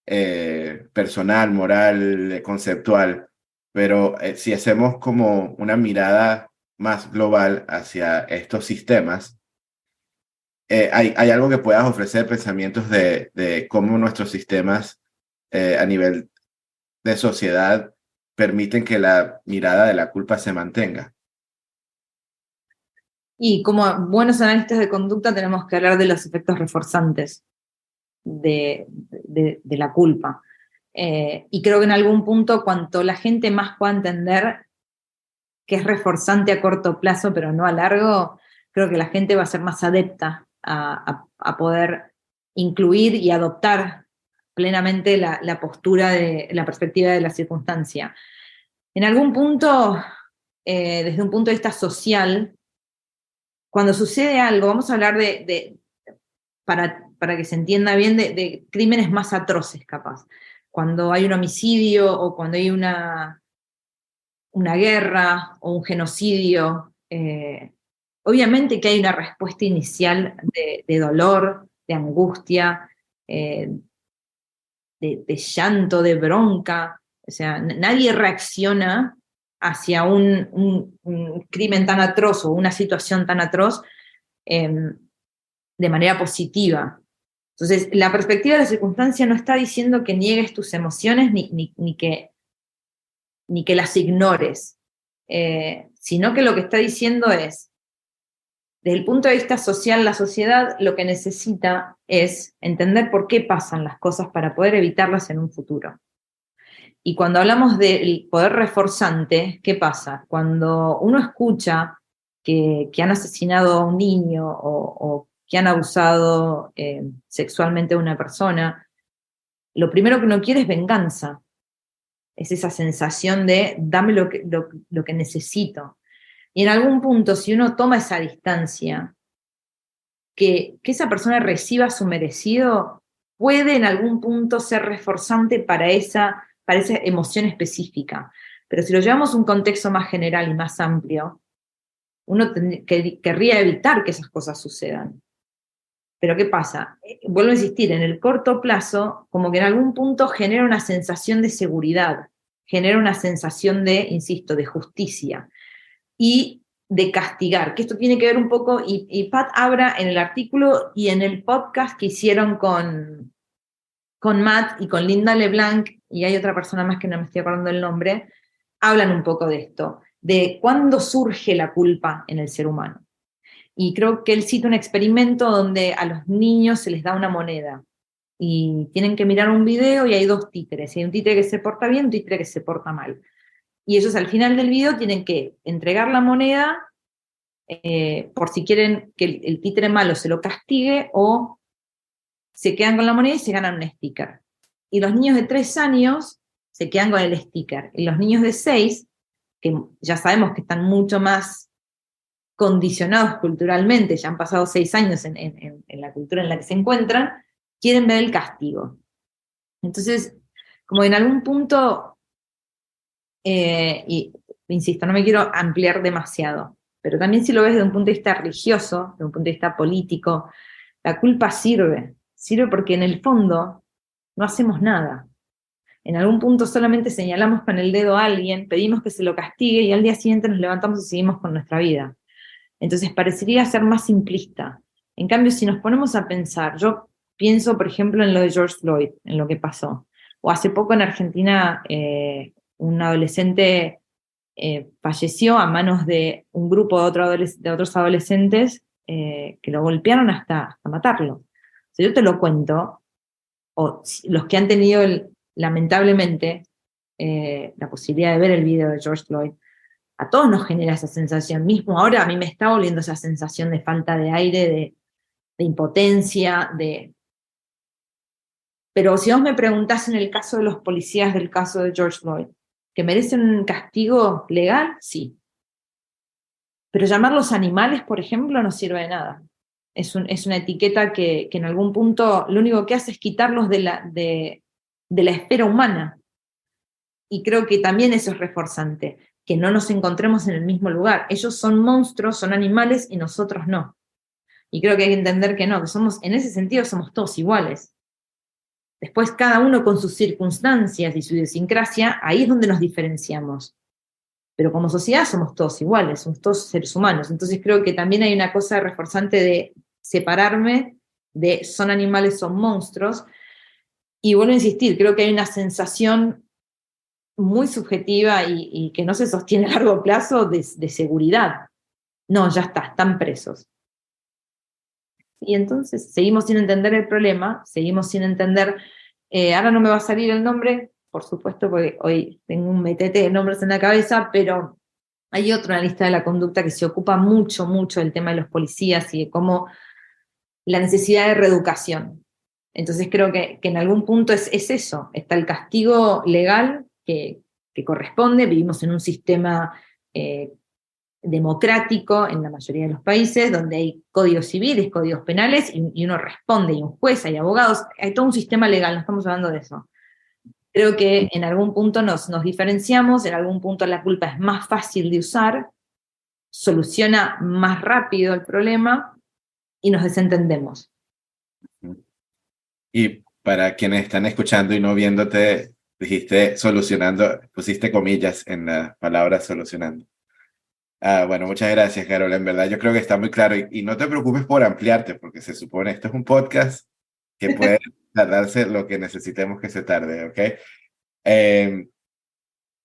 personal, moral, conceptual, pero si hacemos como una mirada más global hacia estos sistemas, hay algo que puedas ofrecer, pensamientos de cómo nuestros sistemas a nivel de sociedad permiten que la mirada de la culpa se mantenga. Y como buenos analistas de conducta tenemos que hablar de los efectos reforzantes de la culpa. Y creo que en algún punto, cuanto la gente más pueda entender que es reforzante a corto plazo, pero no a largo, creo que la gente va a ser más adepta a poder incluir y adoptar plenamente la postura de la perspectiva de la circunstancia. En algún punto, desde un punto de vista social, cuando sucede algo, vamos a hablar para que se entienda bien, de crímenes más atroces, capaz. Cuando hay un homicidio o cuando hay una guerra o un genocidio, obviamente que hay una respuesta inicial de dolor, de angustia, eh, de llanto, de bronca. O sea, nadie reacciona hacia un crimen tan atroz o una situación tan atroz de manera positiva. Entonces, la perspectiva de la circunstancia no está diciendo que niegues tus emociones ni que las ignores, sino que lo que está diciendo es, desde el punto de vista social, la sociedad lo que necesita es entender por qué pasan las cosas para poder evitarlas en un futuro. Y cuando hablamos del poder reforzante, ¿qué pasa? Cuando uno escucha que han asesinado a un niño o que han abusado sexualmente a una persona, lo primero que uno quiere es venganza. Es esa sensación de dame lo que necesito. Y en algún punto, si uno toma esa distancia, que esa persona reciba su merecido, puede en algún punto ser reforzante para esa emoción específica. Pero si lo llevamos a un contexto más general y más amplio, uno querría evitar que esas cosas sucedan. Pero ¿qué pasa? Vuelvo a insistir, en el corto plazo, como que en algún punto genera una sensación de seguridad, genera una sensación de, insisto, de justicia y de castigar, que esto tiene que ver un poco, y Pat Abra en el artículo y en el podcast que hicieron con Matt y con Linda LeBlanc, y hay otra persona más que no me estoy acordando el nombre, hablan un poco de esto, de cuándo surge la culpa en el ser humano. Y creo que él cita un experimento donde a los niños se les da una moneda y tienen que mirar un video y hay dos títeres. Y hay un títere que se porta bien, un títere que se porta mal. Y ellos al final del video tienen que entregar la moneda por si quieren que el títere malo se lo castigue o se quedan con la moneda y se ganan un sticker. Y los niños de 3 años se quedan con el sticker. Y los niños de 6, que ya sabemos que están mucho más condicionados culturalmente, ya han pasado 6 años en la cultura en la que se encuentran, quieren ver el castigo. Entonces, como en algún punto, y insisto, no me quiero ampliar demasiado, Pero también si lo ves desde un punto de vista religioso, desde un punto de vista político, la culpa sirve porque en el fondo no hacemos nada. En algún punto solamente señalamos con el dedo a alguien, pedimos que se lo castigue y al día siguiente nos levantamos y seguimos con nuestra vida. Entonces parecería ser más simplista. En cambio, si nos ponemos a pensar, yo pienso, por ejemplo, en lo de George Floyd, en lo que pasó. O hace poco en Argentina, un adolescente falleció a manos de un grupo de otros adolescentes que lo golpearon hasta matarlo. Si yo te lo cuento, o los que han tenido, lamentablemente, la posibilidad de ver el video de George Floyd, a todos nos genera esa sensación. Mismo ahora a mí me está volviendo esa sensación de falta de aire, de impotencia, Pero si vos me preguntás en el caso de los policías del caso de George Floyd, ¿que merecen un castigo legal? Sí. Pero llamarlos animales, por ejemplo, no sirve de nada. Es una etiqueta que en algún punto lo único que hace es quitarlos de la esfera humana. Y creo que también eso es reforzante, que no nos encontremos en el mismo lugar. Ellos son monstruos, son animales y nosotros no. Y creo que hay que entender que no, que en ese sentido somos todos iguales. Después cada uno con sus circunstancias y su idiosincrasia, ahí es donde nos diferenciamos. Pero como sociedad somos todos iguales, somos todos seres humanos. Entonces creo que también hay una cosa reforzante de separarme de son animales, son monstruos. Y vuelvo a insistir, creo que hay una sensación muy subjetiva y que no se sostiene a largo plazo de seguridad. No, ya está, están presos. Y entonces seguimos sin entender el problema, seguimos sin entender, ahora no me va a salir el nombre, por supuesto, porque hoy tengo un metete de nombres en la cabeza, pero hay otro en la lista de la conducta que se ocupa mucho, mucho del tema de los policías y de cómo la necesidad de reeducación. Entonces creo que en algún punto es eso, está el castigo legal que corresponde, vivimos en un sistema democrático en la mayoría de los países, donde hay códigos civiles, códigos penales, y uno responde, y un juez, hay abogados, hay todo un sistema legal, no estamos hablando de eso. Creo que en algún punto nos diferenciamos, en algún punto la culpa es más fácil de usar, soluciona más rápido el problema, y nos desentendemos. Y para quienes están escuchando y no viéndote, dijiste solucionando, pusiste comillas en la palabra solucionando. Bueno, muchas gracias, Carol. En verdad, yo creo que está muy claro. Y no te preocupes por ampliarte, porque se supone esto es un podcast que puede tardarse lo que necesitemos que se tarde, ¿ok?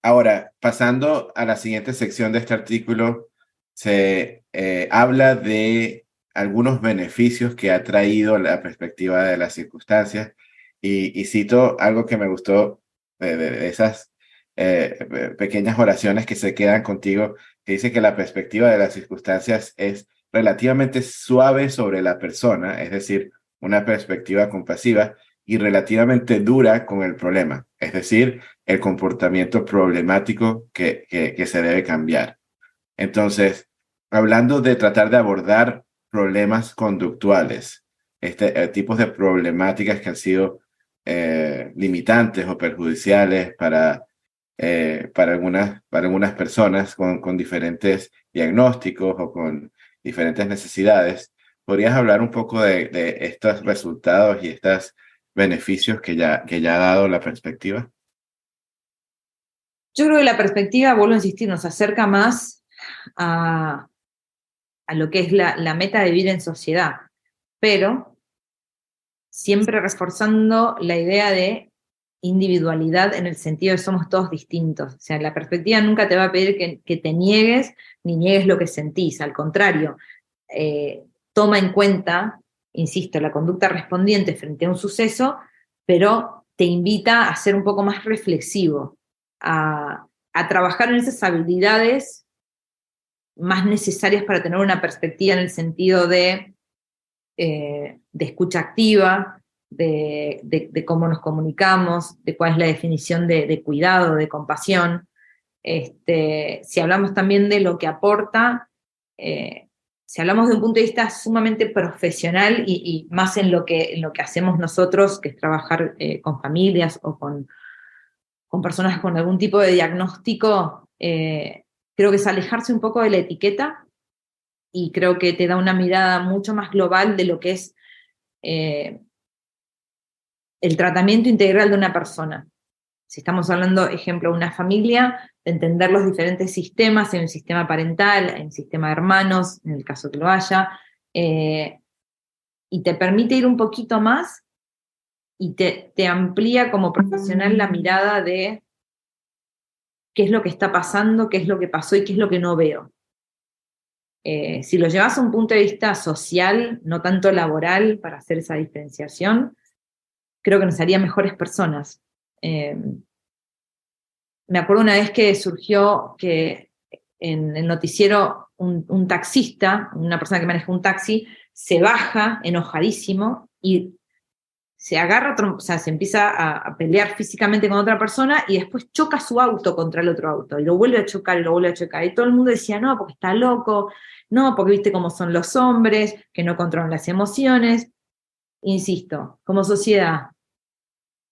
Ahora, pasando a la siguiente sección de este artículo, se habla de algunos beneficios que ha traído la perspectiva de las circunstancias. Y cito algo que me gustó de esas pequeñas oraciones que se quedan contigo, que dice que la perspectiva de las circunstancias es relativamente suave sobre la persona, es decir, una perspectiva compasiva, y relativamente dura con el problema, es decir, el comportamiento problemático que se debe cambiar. Entonces, hablando de tratar de abordar problemas conductuales, tipos de problemáticas que han sido limitantes o perjudiciales para algunas personas con diferentes diagnósticos o con diferentes necesidades. ¿Podrías hablar un poco de estos resultados y estos beneficios que ya ha dado la perspectiva? Yo creo que la perspectiva, vuelvo a insistir, nos acerca más a lo que es la meta de vivir en sociedad, pero siempre reforzando la idea de individualidad en el sentido de somos todos distintos. O sea, la perspectiva nunca te va a pedir que te niegues ni niegues lo que sentís, al contrario, toma en cuenta, insisto, la conducta respondiente frente a un suceso, pero te invita a ser un poco más reflexivo, a trabajar en esas habilidades más necesarias para tener una perspectiva en el sentido de escucha activa, de cómo nos comunicamos, de cuál es la definición de cuidado, de compasión. Si hablamos también de lo que aporta, si hablamos de un punto de vista sumamente profesional y más en lo que hacemos nosotros, que es trabajar con familias o con personas con algún tipo de diagnóstico, creo que es alejarse un poco de la etiqueta y creo que te da una mirada mucho más global de lo que es el tratamiento integral de una persona. Si estamos hablando, ejemplo, de una familia, de entender los diferentes sistemas, en el sistema parental, en el sistema de hermanos, en el caso que lo haya, y te permite ir un poquito más y te amplía como profesional la mirada de qué es lo que está pasando, qué es lo que pasó y qué es lo que no veo. Si lo llevas a un punto de vista social, no tanto laboral, para hacer esa diferenciación, creo que nos haría mejores personas. Me acuerdo una vez que surgió que en el noticiero un taxista, una persona que maneja un taxi, se baja enojadísimo y se agarra, o sea, se empieza a pelear físicamente con otra persona y después choca su auto contra el otro auto y lo vuelve a chocar y lo vuelve a chocar. Y todo el mundo decía, no, porque está loco, no, porque viste cómo son los hombres, que no controlan las emociones. Insisto, como sociedad,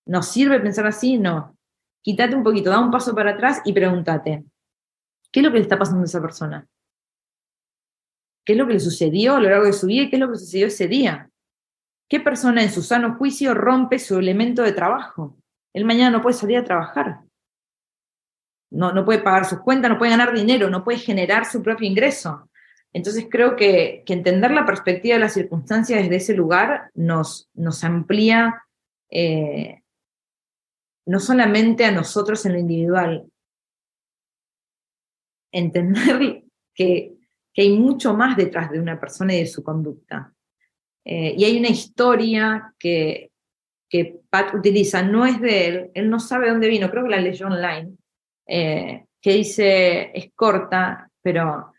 ¿nos sirve pensar así? No. Quítate un poquito, da un paso para atrás y pregúntate, ¿qué es lo que le está pasando a esa persona? ¿Qué es lo que le sucedió a lo largo de su vida y qué es lo que sucedió ese día? ¿Qué persona en su sano juicio rompe su elemento de trabajo? Él mañana no puede salir a trabajar. No puede pagar sus cuentas, no puede ganar dinero, no puede generar su propio ingreso. Entonces creo que entender la perspectiva de las circunstancias desde ese lugar nos amplía no solamente a nosotros en lo individual, entender que hay mucho más detrás de una persona y de su conducta. Y hay una historia que Pat utiliza, no es de él no sabe dónde vino, creo que la leyó online, que dice, es corta, pero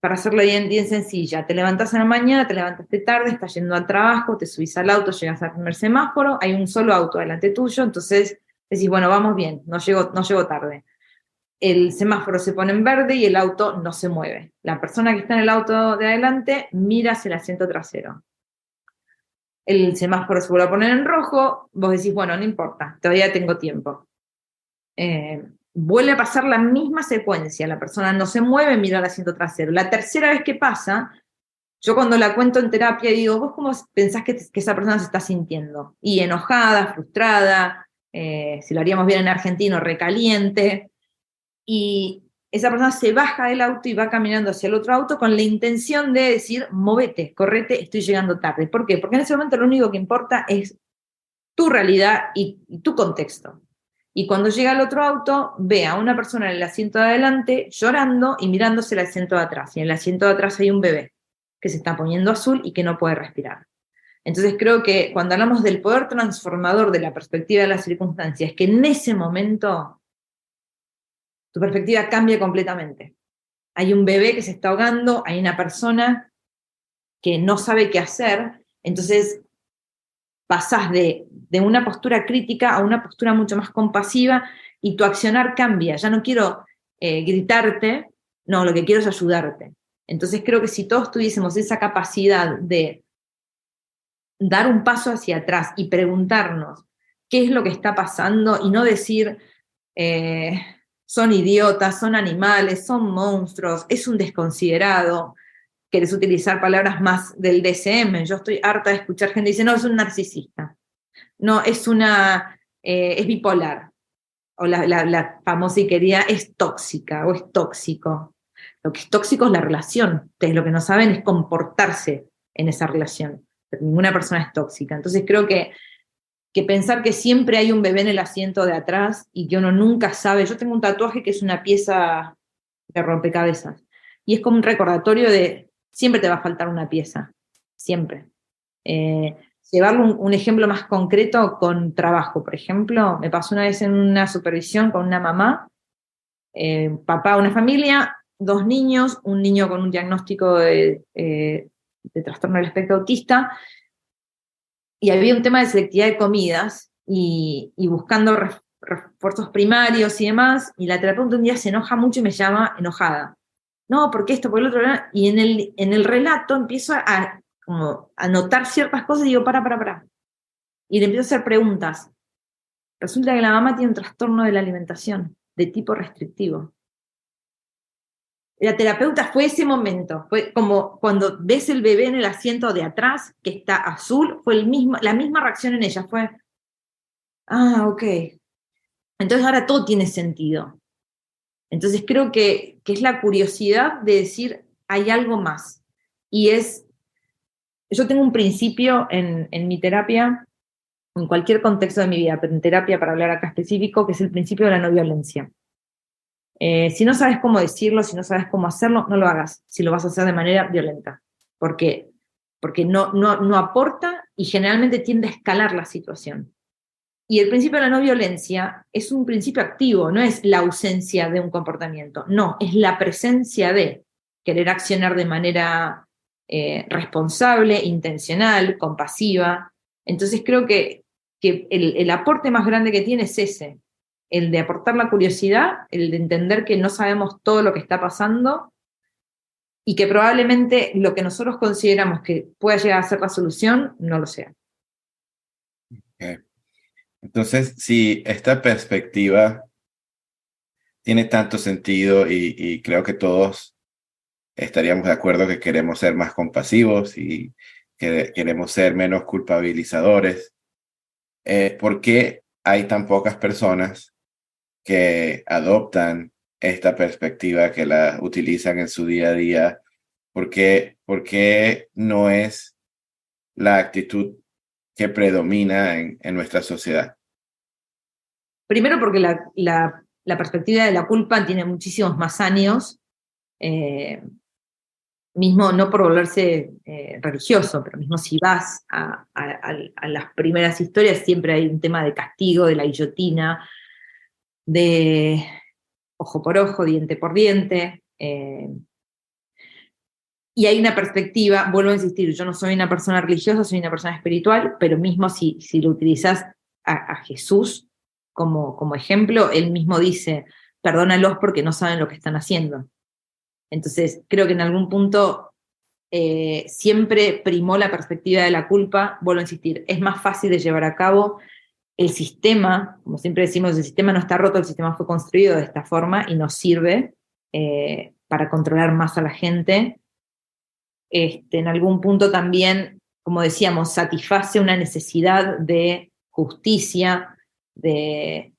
para hacerlo bien sencilla, te levantás en la mañana, te levantaste tarde, estás yendo al trabajo, te subís al auto, llegas al primer semáforo, hay un solo auto delante tuyo, entonces decís, bueno, vamos bien, no llego tarde. El semáforo se pone en verde y el auto no se mueve. La persona que está en el auto de adelante mira hacia el asiento trasero. El semáforo se vuelve a poner en rojo, vos decís, bueno, no importa, todavía tengo tiempo. Vuelve a pasar la misma secuencia, la persona no se mueve, mira al asiento trasero. La tercera vez que pasa, yo cuando la cuento en terapia digo, ¿vos cómo pensás que esa persona se está sintiendo? Y enojada, frustrada, si lo haríamos bien en argentino, recaliente. Y esa persona se baja del auto y va caminando hacia el otro auto con la intención de decir, movete, correte, estoy llegando tarde. ¿Por qué? Porque en ese momento lo único que importa es tu realidad y tu contexto. Y cuando llega al otro auto, ve a una persona en el asiento de adelante llorando y mirándose el asiento de atrás. Y en el asiento de atrás hay un bebé que se está poniendo azul y que no puede respirar. Entonces creo que cuando hablamos del poder transformador de la perspectiva de las circunstancias, que en ese momento tu perspectiva cambia completamente. Hay un bebé que se está ahogando, hay una persona que no sabe qué hacer, entonces pasás de una postura crítica a una postura mucho más compasiva y tu accionar cambia. Ya no quiero gritarte, no, lo que quiero es ayudarte. Entonces creo que si todos tuviésemos esa capacidad de dar un paso hacia atrás y preguntarnos qué es lo que está pasando y no decir son idiotas, son animales, son monstruos, es un desconsiderado, querés utilizar palabras más del DSM, yo estoy harta de escuchar gente que dice, no, es un narcisista, no, es bipolar, o la famosa y querida es tóxica o es tóxico. Lo que es tóxico es la relación, ustedes lo que no saben es comportarse en esa relación, pero ninguna persona es tóxica. Entonces creo que pensar que siempre hay un bebé en el asiento de atrás y que uno nunca sabe. Yo tengo un tatuaje que es una pieza de rompecabezas y es como un recordatorio de siempre te va a faltar una pieza, siempre. Llevarlo un ejemplo más concreto con trabajo, por ejemplo, me pasó una vez en una supervisión con una mamá, papá, una familia, 2 niños, un niño con un diagnóstico de trastorno del espectro autista, y había un tema de selectividad de comidas y buscando refuerzos primarios y demás, y la terapeuta un día se enoja mucho y me llama enojada. No, porque esto, por el otro, y en el relato empiezo como a notar ciertas cosas y digo, para. Y le empiezo a hacer preguntas. Resulta que la mamá tiene un trastorno de la alimentación, de tipo restrictivo. La terapeuta fue ese momento, fue como cuando ves el bebé en el asiento de atrás, que está azul, fue la misma reacción en ella, fue, ok. Entonces ahora todo tiene sentido. Entonces creo que es la curiosidad de decir, hay algo más. Yo tengo un principio en mi terapia, en cualquier contexto de mi vida, pero en terapia para hablar acá específico, que es el principio de la no violencia. Si no sabes cómo decirlo, si no sabes cómo hacerlo, no lo hagas, si lo vas a hacer de manera violenta, porque no aporta y generalmente tiende a escalar la situación. Y el principio de la no violencia es un principio activo, no es la ausencia de un comportamiento, no, es la presencia de querer accionar de manera responsable, intencional, compasiva. Entonces creo que el aporte más grande que tiene es ese, el de aportar la curiosidad, el de entender que no sabemos todo lo que está pasando y que probablemente lo que nosotros consideramos que pueda llegar a ser la solución no lo sea. Okay. Entonces, si esta perspectiva tiene tanto sentido y creo que todos estaríamos de acuerdo que queremos ser más compasivos y que queremos ser menos culpabilizadores, ¿por qué hay tan pocas personas que adoptan esta perspectiva, que la utilizan en su día a día? ¿Por qué no es la actitud que predomina en nuestra sociedad? Primero porque la perspectiva de la culpa tiene muchísimos más años, mismo no por volverse religioso, pero mismo si vas a las primeras historias, siempre hay un tema de castigo, de la guillotina, de ojo por ojo, diente por diente, y hay una perspectiva, vuelvo a insistir, yo no soy una persona religiosa, soy una persona espiritual, pero mismo si lo utilizás a Jesús como ejemplo, él mismo dice, perdónalos porque no saben lo que están haciendo. Entonces, creo que en algún punto siempre primó la perspectiva de la culpa. Vuelvo a insistir, es más fácil de llevar a cabo. El sistema, como siempre decimos, el sistema no está roto, el sistema fue construido de esta forma y nos sirve para controlar más a la gente. En algún punto también, como decíamos, satisface una necesidad de justicia, de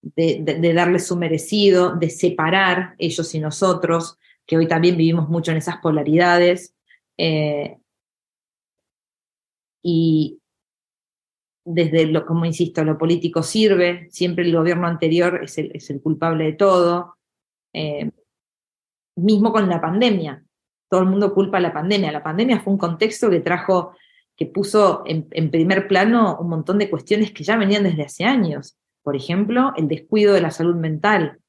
darle su merecido, de separar ellos y nosotros, que hoy también vivimos mucho en esas polaridades. Y desde como insisto, lo político sirve, siempre el gobierno anterior es el culpable de todo. Mismo con la pandemia, todo el mundo culpa a la pandemia. La pandemia fue un contexto que puso en primer plano un montón de cuestiones que ya venían desde hace años. Por ejemplo, el descuido de la salud mental,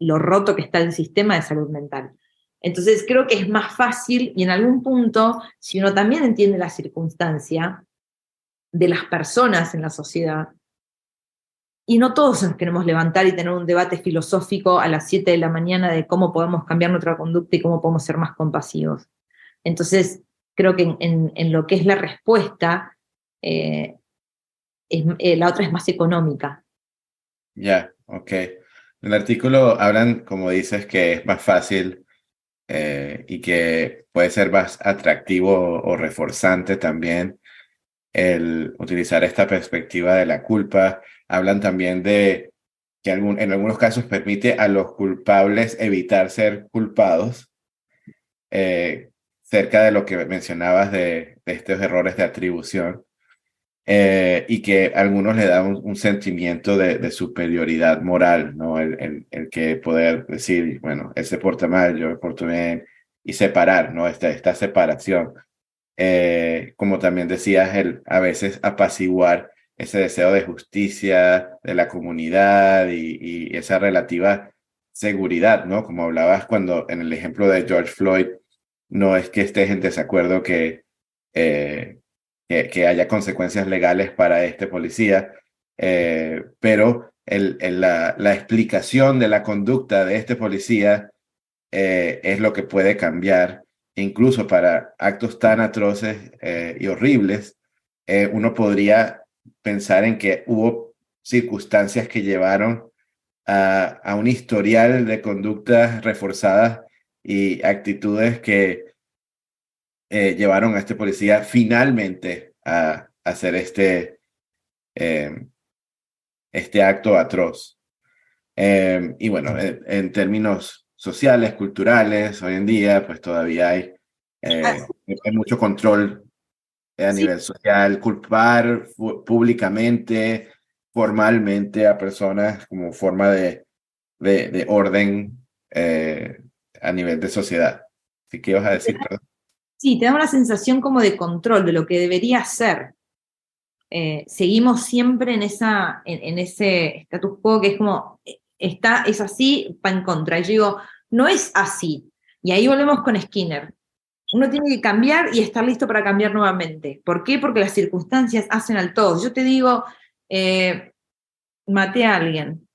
lo roto que está el sistema de salud mental. Entonces creo que es más fácil, y en algún punto, si uno también entiende la circunstancia de las personas en la sociedad, y no todos nos queremos levantar y tener un debate filosófico a las 7 de la mañana de cómo podemos cambiar nuestra conducta y cómo podemos ser más compasivos. Entonces, creo que en lo que es la respuesta, la otra es más económica. Ya, ok. En el artículo hablan, como dices, que es más fácil y que puede ser más atractivo o reforzante también el utilizar esta perspectiva de la culpa. Hablan también de que en algunos casos permite a los culpables evitar ser culpados, cerca de lo que mencionabas de estos errores de atribución, y que a algunos le da un sentimiento de superioridad moral, ¿no? El que poder decir, bueno, él se porta mal, yo me porto bien, y separar, ¿no? Esta separación. Como también decías, a veces apaciguar ese deseo de justicia de la comunidad y esa relativa seguridad, ¿no? Como hablabas cuando en el ejemplo de George Floyd, no es que estés en desacuerdo que haya consecuencias legales para este policía, pero la explicación de la conducta de este policía es lo que puede cambiar. Incluso para actos tan atroces y horribles, uno podría pensar en que hubo circunstancias que llevaron a un historial de conductas reforzadas y actitudes que llevaron a este policía finalmente a hacer este acto atroz. Y bueno, en términos sociales, culturales, hoy en día, pues todavía hay mucho control a Sí, nivel social, culpar públicamente, formalmente a personas como forma de orden a nivel de sociedad. ¿Sí qué ibas a decir? Perdón. sí, te da una sensación como de control de lo que debería ser. Seguimos siempre en ese status quo que es como, es así, va en contra. Y yo digo, no es así. Y ahí volvemos con Skinner. Uno tiene que cambiar y estar listo para cambiar nuevamente. ¿Por qué? Porque las circunstancias hacen al todo. Yo te digo, maté a alguien.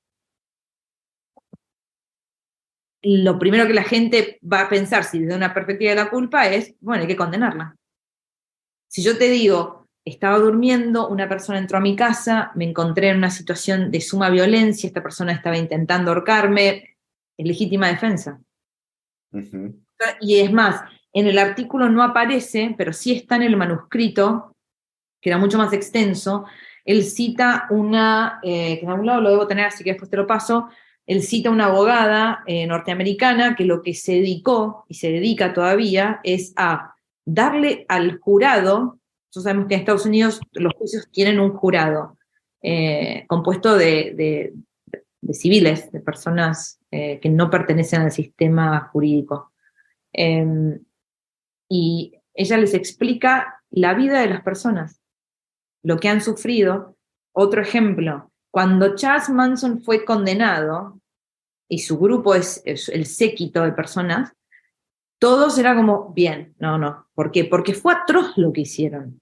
Lo primero que la gente va a pensar, si desde una perspectiva de la culpa, es, bueno, hay que condenarla. Si yo te digo, estaba durmiendo, una persona entró a mi casa, me encontré en una situación de suma violencia, esta persona estaba intentando ahorcarme, es legítima defensa. Uh-huh. Y es más, en el artículo no aparece, pero sí está en el manuscrito, que era mucho más extenso. Él cita que en algún lado lo debo tener, así que después te lo paso. Él cita una abogada norteamericana que lo que se dedicó, y se dedica todavía, es a darle al jurado. Nosotros sabemos que en Estados Unidos los juicios tienen un jurado compuesto de civiles, de personas que no pertenecen al sistema jurídico. Y ella les explica la vida de las personas, lo que han sufrido. Otro ejemplo, cuando Charles Manson fue condenado, y su grupo es el séquito de personas, todos era como, bien, no. ¿Por qué? Porque fue atroz lo que hicieron.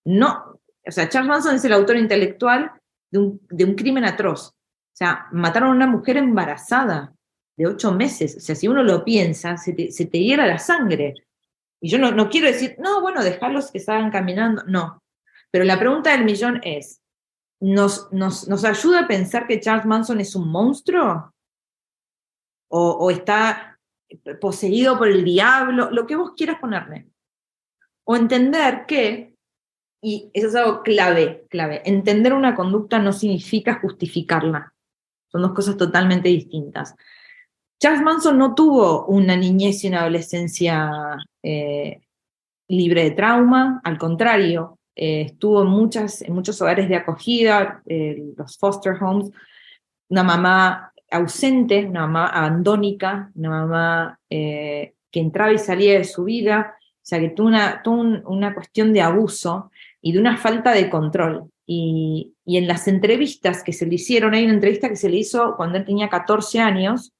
No, o sea, Charles Manson es el autor intelectual de un crimen atroz. O sea, mataron a una mujer embarazada de 8 meses. O sea, si uno lo piensa, se te hiela la sangre. Y yo no quiero decir, no, bueno, dejarlos que salgan caminando. No. Pero la pregunta del millón es, ¿nos ayuda a pensar que Charles Manson es un monstruo? ¿O está poseído por el diablo? Lo que vos quieras ponerle. O entender que, y eso es algo clave, entender una conducta no significa justificarla. Son dos cosas totalmente distintas. Charles Manson no tuvo una niñez y una adolescencia libre de trauma, al contrario, estuvo en muchos hogares de acogida, los foster homes, una mamá ausente, una mamá abandónica, una mamá que entraba y salía de su vida, o sea que tuvo una cuestión de abuso y de una falta de control. Y en las entrevistas que se le hicieron, hay una entrevista que se le hizo cuando él tenía 14 años,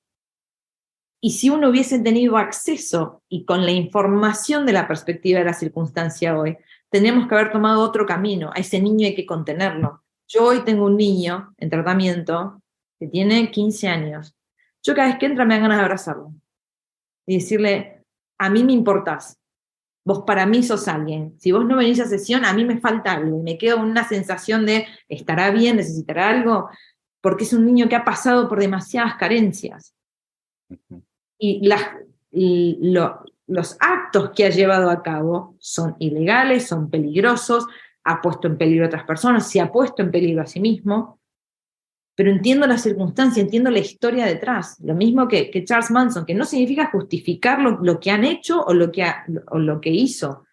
y si uno hubiese tenido acceso y con la información de la perspectiva de la circunstancia hoy, tendríamos que haber tomado otro camino. A ese niño hay que contenerlo. Yo hoy tengo un niño en tratamiento que tiene 15 años. Yo cada vez que entra me dan ganas de abrazarlo y decirle, a mí me importás, vos para mí sos alguien. Si vos no venís a sesión, a mí me falta algo y me quedo con una sensación de, ¿estará bien? ¿Necesitará algo? Porque es un niño que ha pasado por demasiadas carencias. Uh-huh. Y los actos que ha llevado a cabo son ilegales, son peligrosos, ha puesto en peligro a otras personas, se ha puesto en peligro a sí mismo, pero entiendo la circunstancia, entiendo la historia detrás. Lo mismo que Charles Manson, que no significa justificar lo que han hecho o lo que hizo.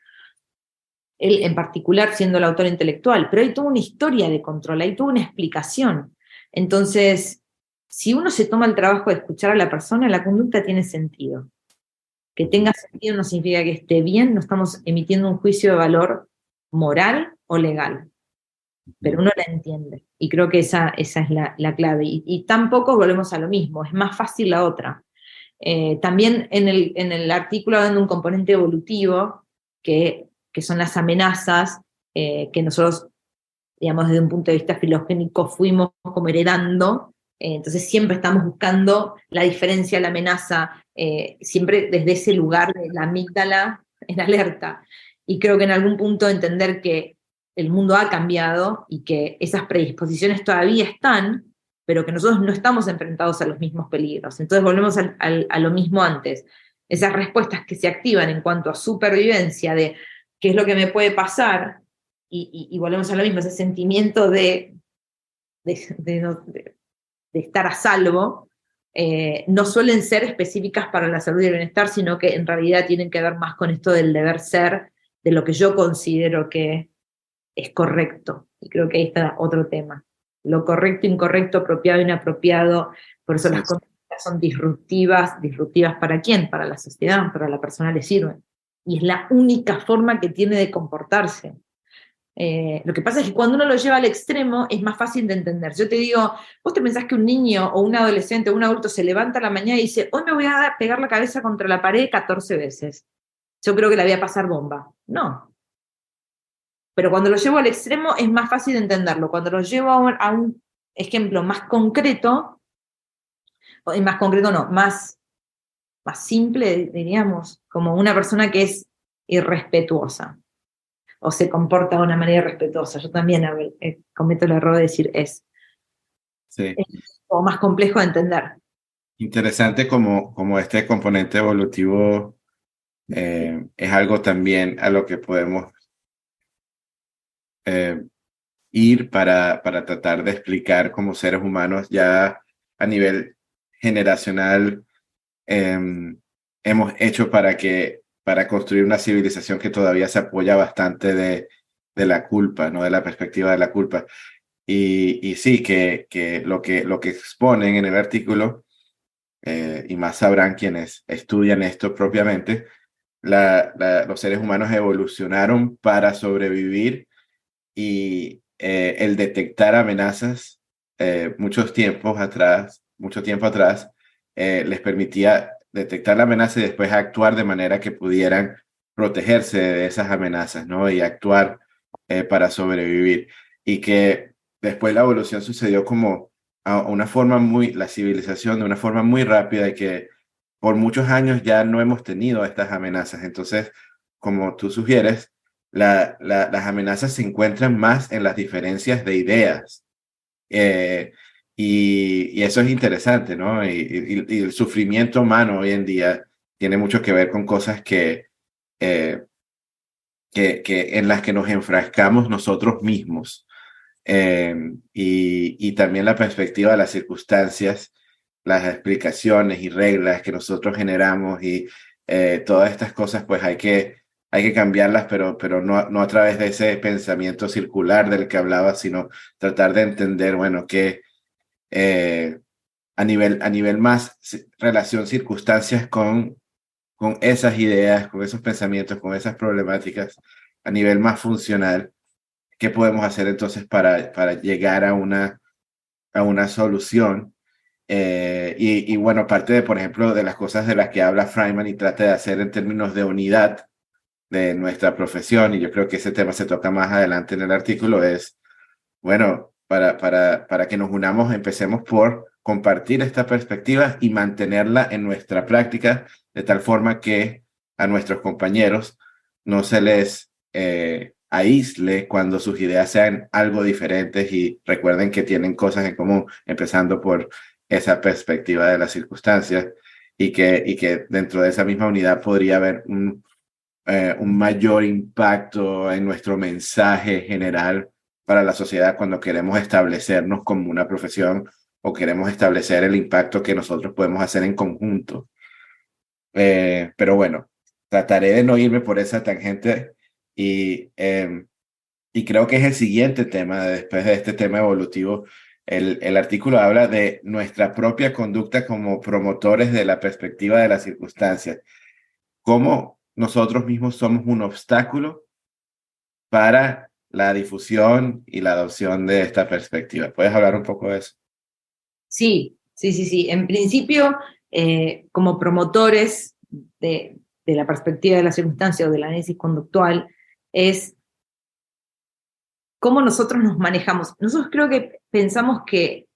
Él en particular siendo el autor intelectual, pero hay toda una historia de control, hay toda una explicación. Entonces, si uno se toma el trabajo de escuchar a la persona, la conducta tiene sentido. Que tenga sentido no significa que esté bien, no estamos emitiendo un juicio de valor moral o legal, pero uno la entiende. Y creo que esa es la clave. Y tampoco volvemos a lo mismo, es más fácil la otra. También en el artículo hablan de un componente evolutivo, que son las amenazas que nosotros, digamos, desde un punto de vista filogénico fuimos como heredando. Entonces siempre estamos buscando la diferencia, la amenaza, siempre desde ese lugar de la amígdala en alerta. Y creo que en algún punto entender que el mundo ha cambiado y que esas predisposiciones todavía están, pero que nosotros no estamos enfrentados a los mismos peligros. Entonces volvemos a lo mismo antes. Esas respuestas que se activan en cuanto a supervivencia de qué es lo que me puede pasar, y volvemos a lo mismo, ese sentimiento de estar a salvo, no suelen ser específicas para la salud y el bienestar, sino que en realidad tienen que ver más con esto del deber ser, de lo que yo considero que es correcto. Y creo que ahí está otro tema. Lo correcto, incorrecto, apropiado, inapropiado. Por eso Sí, las conductas son disruptivas. ¿Disruptivas para quién? Para la sociedad, para la persona le sirven. Y es la única forma que tiene de comportarse. Lo que pasa es que cuando uno lo lleva al extremo es más fácil de entender. Yo te digo, vos te pensás que un niño o un adolescente o un adulto se levanta a la mañana y dice, hoy me voy a pegar la cabeza contra la pared 14 veces. Yo creo que la voy a pasar bomba. No. Pero cuando lo llevo al extremo es más fácil de entenderlo. Cuando lo llevo a un ejemplo más concreto, y más concreto no, más simple, diríamos, como una persona que es irrespetuosa o se comporta de una manera irrespetuosa. Yo también cometo el error de decir sí. o más complejo de entender. Interesante como este componente evolutivo es algo también a lo que podemos ir para tratar de explicar como seres humanos ya a nivel generacional. Hemos hecho para construir una civilización que todavía se apoya bastante de la culpa, ¿no? De la perspectiva de la culpa. Y sí, que lo que exponen en el artículo, y más sabrán quienes estudian esto propiamente, los seres humanos evolucionaron para sobrevivir y el detectar amenazas mucho tiempo atrás, les permitía detectar la amenaza y después actuar de manera que pudieran protegerse de esas amenazas, ¿no? Y actuar para sobrevivir. Y que después la evolución sucedió como a una forma la civilización de una forma muy rápida y que por muchos años ya no hemos tenido estas amenazas. Entonces, como tú sugieres, las amenazas se encuentran más en las diferencias de ideas. Eh, y eso es interesante, ¿no? Y el sufrimiento humano hoy en día tiene mucho que ver con cosas que en las que nos enfrascamos nosotros mismos. Y también la perspectiva de las circunstancias, las explicaciones y reglas que nosotros generamos y todas estas cosas, pues hay que cambiarlas, pero no a través de ese pensamiento circular del que hablaba, sino tratar de entender, bueno, que a nivel más relación circunstancias con esas ideas, con esos pensamientos, con esas problemáticas, a nivel más funcional, ¿qué podemos hacer entonces para llegar a una solución? Y bueno, parte de, por ejemplo, de las cosas de las que habla Freiman y trata de hacer en términos de unidad de nuestra profesión, y yo creo que ese tema se toca más adelante en el artículo, es, bueno, para que nos unamos, empecemos por compartir esta perspectiva y mantenerla en nuestra práctica, de tal forma que a nuestros compañeros no se les aísle cuando sus ideas sean algo diferentes y recuerden que tienen cosas en común, empezando por esa perspectiva de las circunstancias y que dentro de esa misma unidad podría haber un mayor impacto en nuestro mensaje general para la sociedad cuando queremos establecernos como una profesión o queremos establecer el impacto que nosotros podemos hacer en conjunto. Pero bueno, trataré de no irme por esa tangente y creo que es el siguiente tema, después de este tema evolutivo. El artículo habla de nuestra propia conducta como promotores de la perspectiva de las circunstancias. Cómo nosotros mismos somos un obstáculo para la difusión y la adopción de esta perspectiva. ¿Puedes hablar un poco de eso? Sí. En principio, como promotores de la perspectiva de la circunstancia o del análisis conductual, es cómo nosotros nos manejamos. Nosotros creo que pensamos que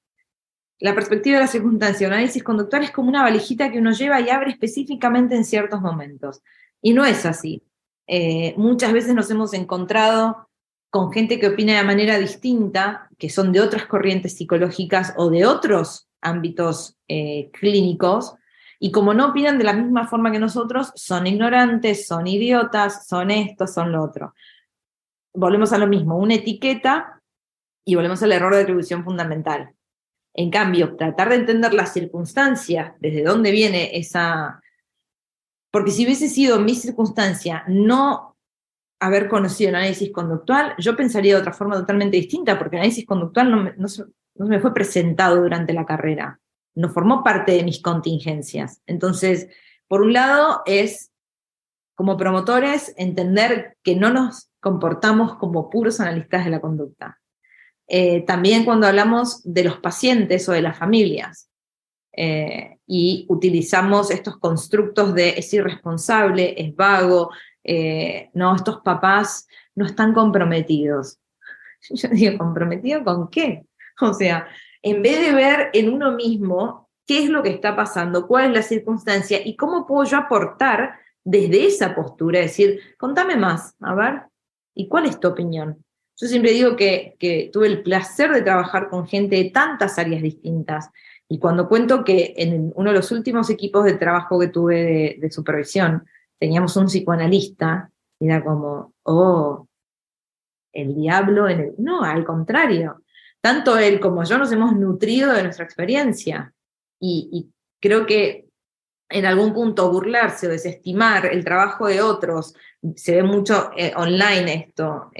la perspectiva de la circunstancia o análisis conductual es como una valijita que uno lleva y abre específicamente en ciertos momentos. Y no es así. Muchas veces nos hemos encontrado con gente que opina de manera distinta, que son de otras corrientes psicológicas o de otros ámbitos clínicos, y como no opinan de la misma forma que nosotros, son ignorantes, son idiotas, son esto, son lo otro. Volvemos a lo mismo, una etiqueta y volvemos al error de atribución fundamental. En cambio, tratar de entender las circunstancias, desde dónde viene esa... Porque si hubiese sido mi circunstancia no haber conocido el análisis conductual, yo pensaría de otra forma totalmente distinta, porque el análisis conductual no se me fue presentado durante la carrera, no formó parte de mis contingencias. Entonces, por un lado es, como promotores, entender que no nos comportamos como puros analistas de la conducta. También cuando hablamos de los pacientes o de las familias, y utilizamos estos constructos de es irresponsable, es vago, no, estos papás no están comprometidos. Yo digo, ¿comprometido con qué? O sea, en vez de ver en uno mismo qué es lo que está pasando, cuál es la circunstancia y cómo puedo yo aportar desde esa postura, es decir, contame más, a ver, ¿y cuál es tu opinión? Yo siempre digo que tuve el placer de trabajar con gente de tantas áreas distintas, y cuando cuento que en uno de los últimos equipos de trabajo que tuve de supervisión, teníamos un psicoanalista, y era como, oh, el diablo en el... No, al contrario. Tanto él como yo nos hemos nutrido de nuestra experiencia. Y creo que en algún punto burlarse o desestimar el trabajo de otros, se ve mucho online esto,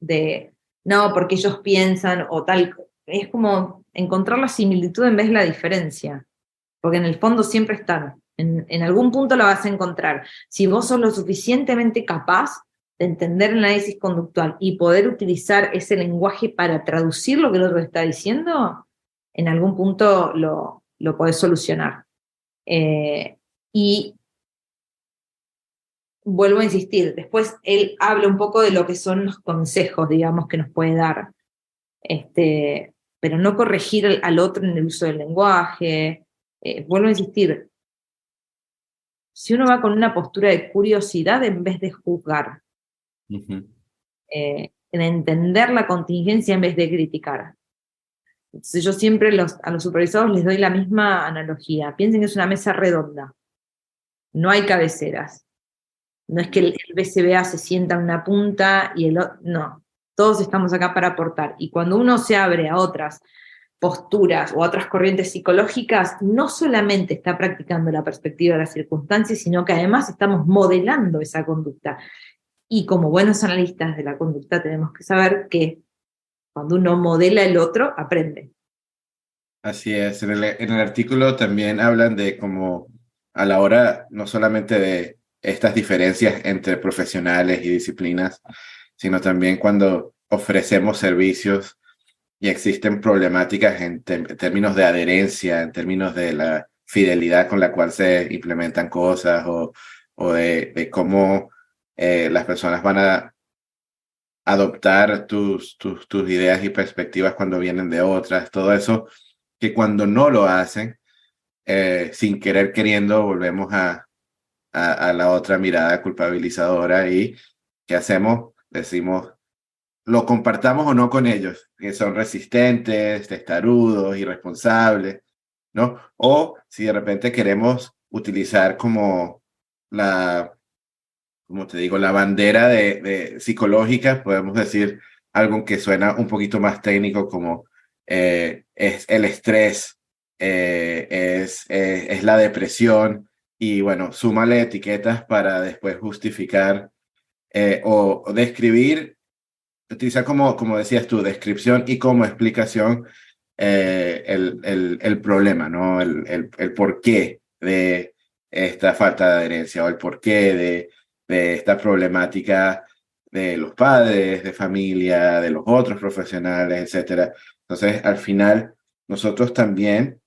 de no, porque ellos piensan o tal. Es como encontrar la similitud en vez de la diferencia. Porque en el fondo siempre están. En algún punto lo vas a encontrar. Si vos sos lo suficientemente capaz de entender el análisis conductual y poder utilizar ese lenguaje para traducir lo que el otro está diciendo, en algún punto lo podés solucionar. Y vuelvo a insistir, después él habla un poco de lo que son los consejos, digamos, que nos puede dar, pero no corregir al otro en el uso del lenguaje. Vuelvo a insistir, si uno va con una postura de curiosidad en vez de juzgar, en entender la contingencia en vez de criticar. Entonces yo siempre a los supervisados les doy la misma analogía. Piensen que es una mesa redonda, no hay cabeceras. No es que el BCBA se sienta en una punta y el otro, no. Todos estamos acá para aportar. Y cuando uno se abre a otras posturas o a otras corrientes psicológicas, no solamente está practicando la perspectiva de las circunstancias, sino que además estamos modelando esa conducta. Y como buenos analistas de la conducta tenemos que saber que cuando uno modela el otro, aprende. Así es. En el artículo también hablan de cómo a la hora no solamente de estas diferencias entre profesionales y disciplinas, sino también cuando ofrecemos servicios y existen problemáticas en términos de adherencia, en términos de la fidelidad con la cual se implementan cosas o de cómo las personas van a adoptar tus ideas y perspectivas cuando vienen de otras, todo eso, que cuando no lo hacen, sin querer queriendo, volvemos a la otra mirada culpabilizadora y ¿qué hacemos? Decimos, lo compartamos o no con ellos, que son resistentes, testarudos, irresponsables, ¿no? O si de repente queremos utilizar como como te digo, la bandera de psicológica, podemos decir algo que suena un poquito más técnico como es el estrés, es la depresión y bueno, súmale etiquetas para después justificar o describir, utilizar como decías tú, descripción y como explicación el problema, ¿no? El porqué de esta falta de adherencia o el porqué de esta problemática de los padres, de familia, de los otros profesionales, etcétera. Entonces, al final, nosotros también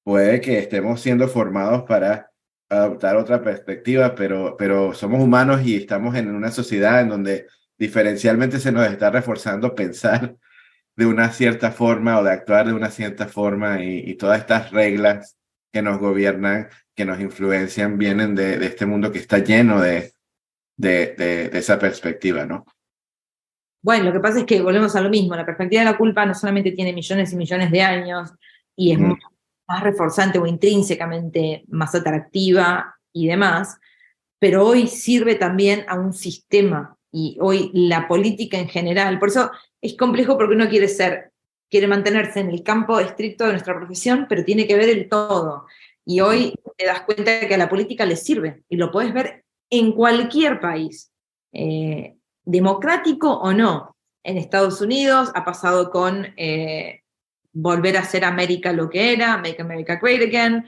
puede que estemos siendo formados para adoptar otra perspectiva, pero somos humanos y estamos en una sociedad en donde diferencialmente se nos está reforzando pensar de una cierta forma o de actuar de una cierta forma y todas estas reglas que nos gobiernan, que nos influencian, vienen de este mundo que está lleno de esa perspectiva, ¿no? Bueno, lo que pasa es que volvemos a lo mismo, la perspectiva de la culpa no solamente tiene millones y millones de años y es más reforzante o intrínsecamente más atractiva y demás, pero hoy sirve también a un sistema y hoy la política en general, por eso es complejo porque uno quiere mantenerse en el campo estricto de nuestra profesión, pero tiene que ver el todo. Y hoy te das cuenta que a la política le sirve y lo puedes ver en cualquier país. Democrático o no. En Estados Unidos ha pasado con volver a ser América lo que era, Make America Great Again.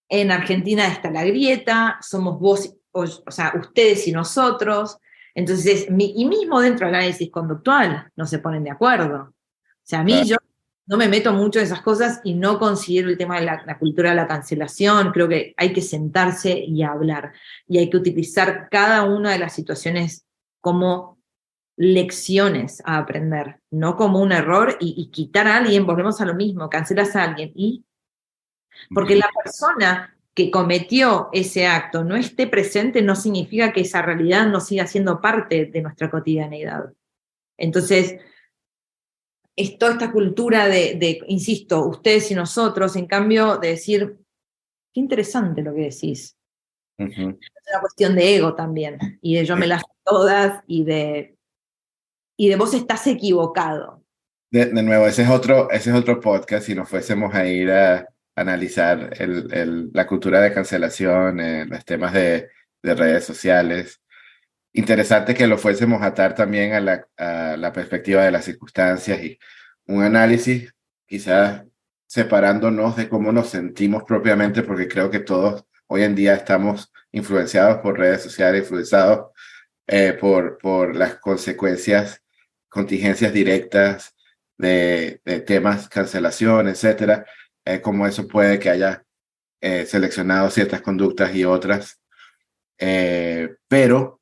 En Argentina está la grieta, somos vos, o sea, ustedes y nosotros. Entonces, y mismo dentro del análisis conductual no se ponen de acuerdo. O sea, a mí yo no me meto mucho en esas cosas y no considero el tema de la cultura de la cancelación. Creo que hay que sentarse y hablar. Y hay que utilizar cada una de las situaciones como lecciones a aprender, no como un error y quitar a alguien, volvemos a lo mismo, cancelas a alguien y porque la persona que cometió ese acto no esté presente no significa que esa realidad no siga siendo parte de nuestra cotidianeidad. Entonces, es toda esta cultura insisto, ustedes y nosotros, en cambio de decir, qué interesante lo que decís. Es una cuestión de ego también, y de yo me las sé todas, y de vos estás equivocado. De nuevo, ese es otro podcast. Si nos fuésemos a ir a analizar la cultura de cancelación, los temas de redes sociales. Interesante que lo fuésemos a atar también a la perspectiva de las circunstancias y un análisis, quizás separándonos de cómo nos sentimos propiamente, porque creo que todos hoy en día estamos influenciados por redes sociales, influenciados por las consecuencias, contingencias directas de temas, cancelación, etcétera, cómo eso puede que haya seleccionado ciertas conductas y otras. Pero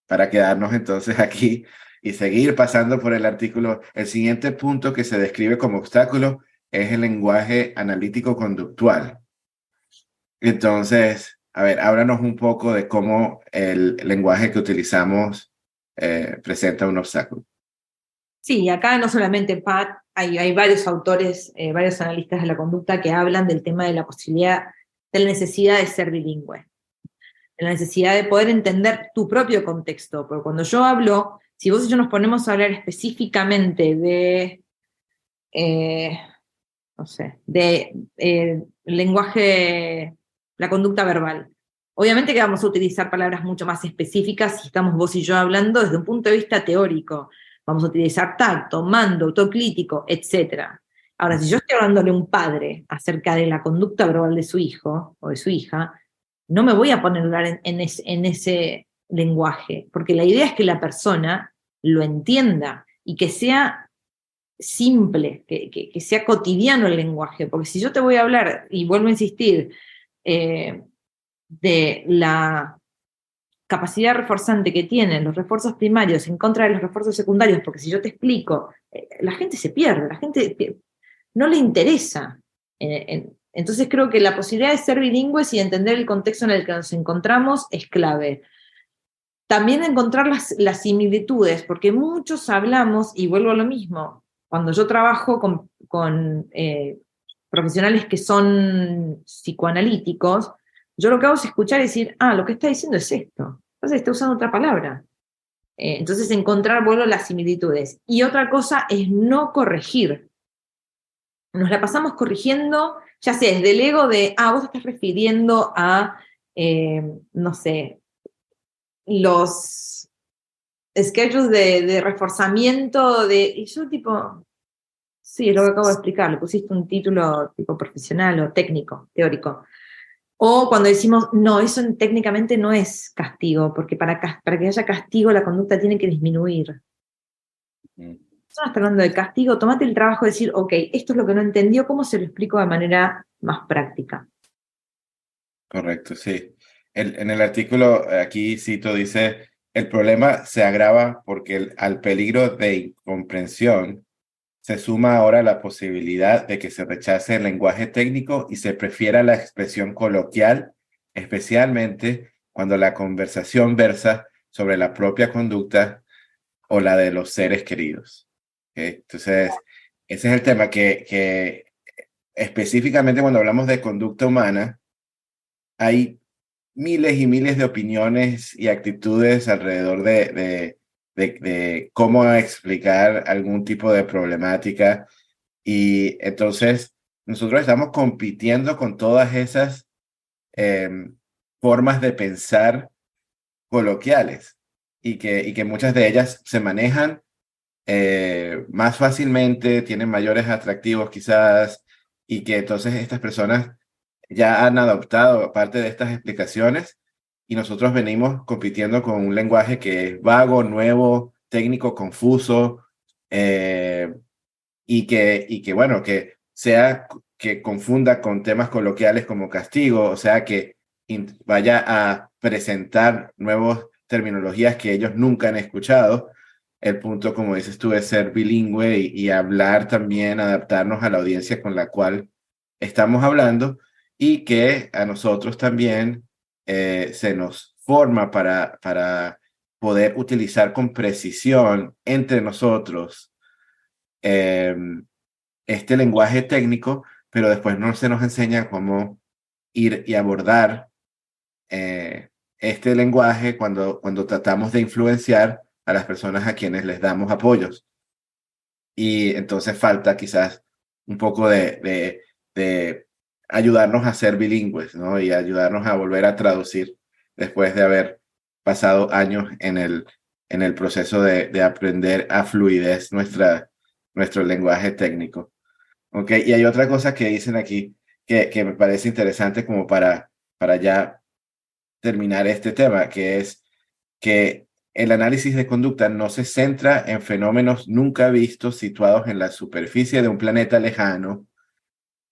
para quedarnos entonces aquí y seguir pasando por el artículo, el siguiente punto que se describe como obstáculo es el lenguaje analítico conductual. Entonces, a ver, háblanos un poco de cómo el lenguaje que utilizamos presenta un obstáculo. Sí, acá no solamente Pat, hay varios autores, varios analistas de la conducta que hablan del tema de la posibilidad, de la necesidad de ser bilingüe, de la necesidad de poder entender tu propio contexto, porque cuando yo hablo, si vos y yo nos ponemos a hablar específicamente de, no sé, de lenguaje, la conducta verbal, obviamente que vamos a utilizar palabras mucho más específicas si estamos vos y yo hablando desde un punto de vista teórico. Vamos a utilizar tacto, mando, autocrítico, etc. Ahora, si yo estoy hablándole a un padre acerca de la conducta verbal de su hijo o de su hija, no me voy a poner a hablar en ese lenguaje, porque la idea es que la persona lo entienda y que sea simple, que sea cotidiano el lenguaje, porque si yo te voy a hablar, y vuelvo a insistir, de la capacidad reforzante que tienen los refuerzos primarios en contra de los refuerzos secundarios, porque si yo te explico, la gente se pierde, la gente no le interesa. Entonces creo que la posibilidad de ser bilingües y entender el contexto en el que nos encontramos es clave. También encontrar las similitudes, porque muchos hablamos, y vuelvo a lo mismo, cuando yo trabajo con profesionales que son psicoanalíticos, yo lo que hago es escuchar y decir, lo que está diciendo es esto. Entonces está usando otra palabra. Entonces encontrar, vuelvo, las similitudes. Y otra cosa es no corregir. Nos la pasamos corrigiendo, ya sé, desde el ego de, vos te estás refiriendo a, no sé, los schedules de reforzamiento y yo tipo, sí, es lo que acabo de explicar, le pusiste un título tipo profesional o técnico, teórico. O cuando decimos, no, eso técnicamente no es castigo, porque para que haya castigo la conducta tiene que disminuir. No estás hablando de castigo, tomate el trabajo de decir, ok, esto es lo que no entendió, ¿cómo se lo explico de manera más práctica? Correcto, sí. En el artículo, aquí cito, dice, el problema se agrava porque al peligro de incomprensión se suma ahora la posibilidad de que se rechace el lenguaje técnico y se prefiera la expresión coloquial, especialmente cuando la conversación versa sobre la propia conducta o la de los seres queridos. ¿Ok? Entonces, ese es el tema que específicamente cuando hablamos de conducta humana, hay miles y miles de opiniones y actitudes alrededor de cómo explicar algún tipo de problemática. Y entonces nosotros estamos compitiendo con todas esas em, formas de pensar coloquiales y que muchas de ellas se manejan más fácilmente, tienen mayores atractivos quizás, y que entonces estas personas ya han adoptado parte de estas explicaciones y nosotros venimos compitiendo con un lenguaje que es vago, nuevo, técnico, confuso, eh, y que bueno, que sea que confunda con temas coloquiales como castigo, o sea, que vaya a presentar nuevas terminologías que ellos nunca han escuchado. El punto, como dices tú, es ser bilingüe y hablar también, adaptarnos a la audiencia con la cual estamos hablando y que a nosotros también se nos forma para poder utilizar con precisión entre nosotros eh, este lenguaje técnico, pero después no se nos enseña cómo ir y abordar este lenguaje cuando tratamos de influenciar a las personas a quienes les damos apoyos. Y entonces falta quizás un poco de ayudarnos a ser bilingües, ¿no? Y ayudarnos a volver a traducir después de haber pasado años en el proceso de aprender a fluidez nuestro lenguaje técnico. ¿Ok? Y hay otra cosa que dicen aquí que me parece interesante como para ya terminar este tema, que es que el análisis de conducta no se centra en fenómenos nunca vistos situados en la superficie de un planeta lejano,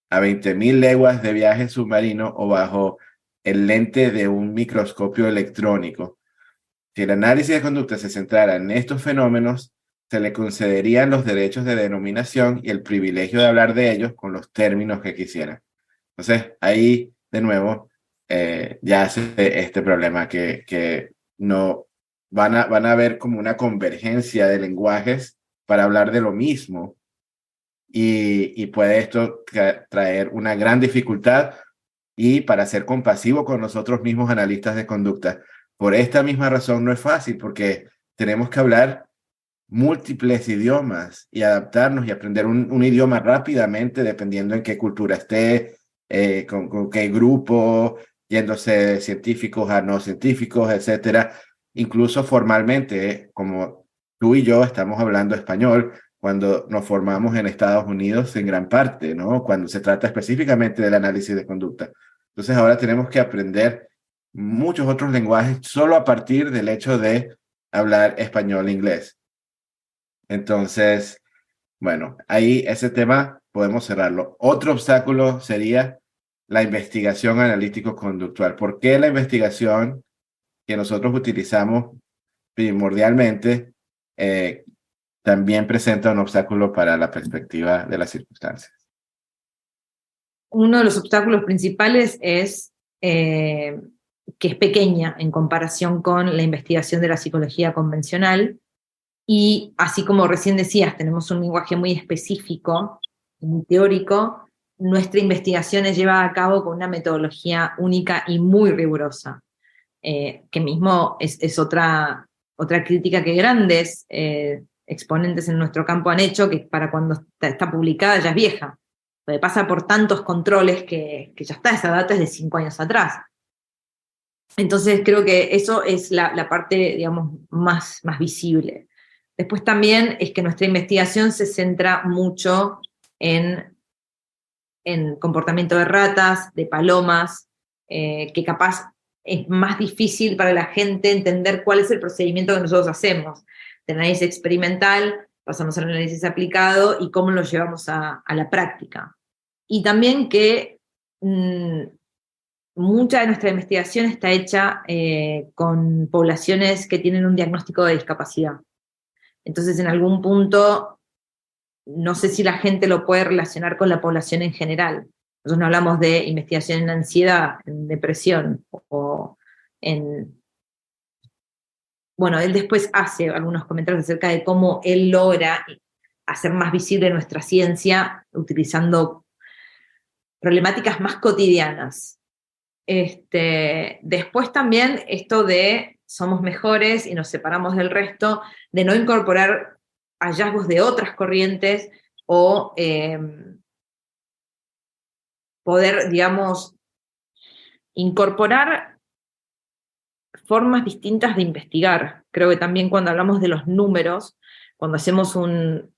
a 20.000 leguas de viaje submarino o bajo el lente de un microscopio electrónico. Si el análisis de conducta se centrara en estos fenómenos, se le concederían los derechos de denominación y el privilegio de hablar de ellos con los términos que quisieran. Entonces, ahí, de nuevo, ya hace este problema que no van a ver como una convergencia de lenguajes para hablar de lo mismo y puede esto traer una gran dificultad y para ser compasivo con nosotros mismos analistas de conducta. Por esta misma razón no es fácil porque tenemos que hablar múltiples idiomas y adaptarnos y aprender un idioma rápidamente dependiendo en qué cultura esté, con qué grupo, yéndose de científicos a no científicos, etcétera. Incluso formalmente, como tú y yo estamos hablando español, cuando nos formamos en Estados Unidos en gran parte, ¿no? Cuando se trata específicamente del análisis de conducta. Entonces ahora tenemos que aprender muchos otros lenguajes solo a partir del hecho de hablar español e inglés. Entonces, bueno, ahí ese tema podemos cerrarlo. Otro obstáculo sería la investigación analítico-conductual. ¿Por qué la investigación que nosotros utilizamos primordialmente también presenta un obstáculo para la perspectiva de las circunstancias? Uno de los obstáculos principales es que es pequeña en comparación con la investigación de la psicología convencional. Y así como recién decías, tenemos un lenguaje muy específico, muy teórico, nuestra investigación es llevada a cabo con una metodología única y muy rigurosa, que mismo es otra crítica que grandes exponentes en nuestro campo han hecho, que para cuando está publicada ya es vieja, porque pasa por tantos controles que ya está, esa data es de 5 años atrás. Entonces creo que eso es la parte, digamos, más visible. Después también es que nuestra investigación se centra mucho en comportamiento de ratas, de palomas, que capaz es más difícil para la gente entender cuál es el procedimiento que nosotros hacemos. De análisis experimental, pasamos al análisis aplicado y cómo lo llevamos a la práctica. Y también que mucha de nuestra investigación está hecha con poblaciones que tienen un diagnóstico de discapacidad. Entonces, en algún punto, no sé si la gente lo puede relacionar con la población en general. Nosotros no hablamos de investigación en ansiedad, en depresión o en bueno, él después hace algunos comentarios acerca de cómo él logra hacer más visible nuestra ciencia utilizando problemáticas más cotidianas. Después también esto de somos mejores y nos separamos del resto, de no incorporar hallazgos de otras corrientes o poder, digamos, incorporar formas distintas de investigar. Creo que también cuando hablamos de los números, cuando hacemos una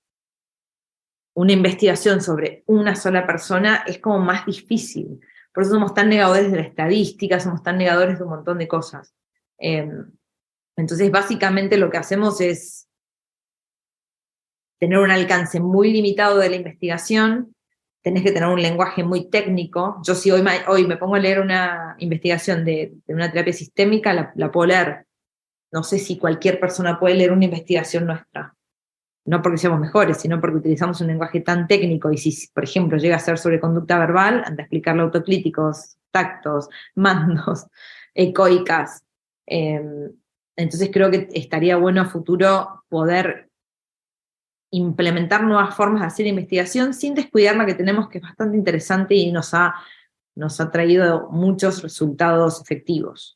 investigación sobre una sola persona, es como más difícil. Por eso somos tan negadores de la estadística, somos tan negadores de un montón de cosas. Entonces, básicamente lo que hacemos es tener un alcance muy limitado de la investigación, tenés que tener un lenguaje muy técnico. Yo si hoy me pongo a leer una investigación de una terapia sistémica, la puedo leer. No sé si cualquier persona puede leer una investigación nuestra. No porque seamos mejores, sino porque utilizamos un lenguaje tan técnico, y si, por ejemplo, llega a ser sobre conducta verbal, anda a explicarle autocríticos, tactos, mandos, ecoicas. Entonces creo que estaría bueno a futuro poder implementar nuevas formas de hacer investigación sin descuidar la que tenemos, que es bastante interesante y nos ha traído muchos resultados efectivos.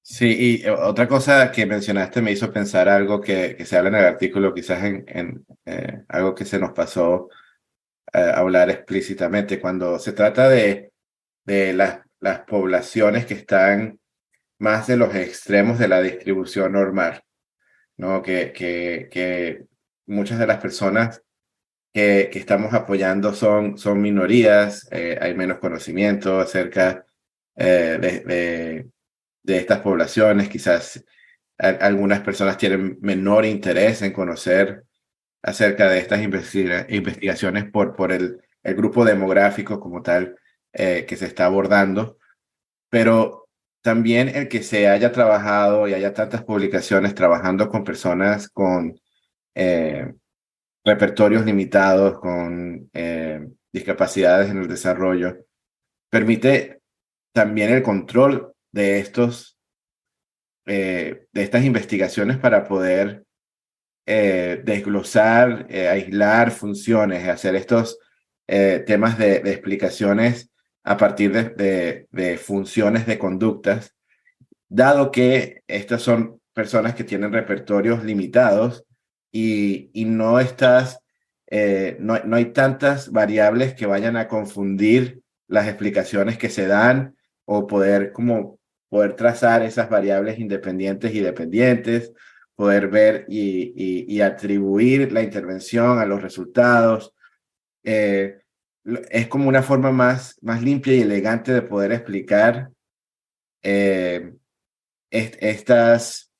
Sí, y otra cosa que mencionaste me hizo pensar algo que se habla en el artículo, quizás en algo que se nos pasó hablar explícitamente, cuando se trata de las poblaciones que están más de los extremos de la distribución normal, ¿no? Que muchas de las personas que estamos apoyando son minorías, hay menos conocimiento acerca de estas poblaciones, quizás algunas personas tienen menor interés en conocer acerca de estas investigaciones por el grupo demográfico como tal que se está abordando, pero también el que se haya trabajado y haya tantas publicaciones trabajando con personas con repertorios limitados, con discapacidades en el desarrollo, permite también el control de de estas investigaciones para poder desglosar, aislar funciones, hacer estos temas de explicaciones a partir de funciones de conductas, dado que estas son personas que tienen repertorios limitados y no no hay tantas variables que vayan a confundir las explicaciones que se dan o poder trazar esas variables independientes y dependientes, poder ver y atribuir la intervención a los resultados. Es como una forma más limpia y elegante de poder explicar estas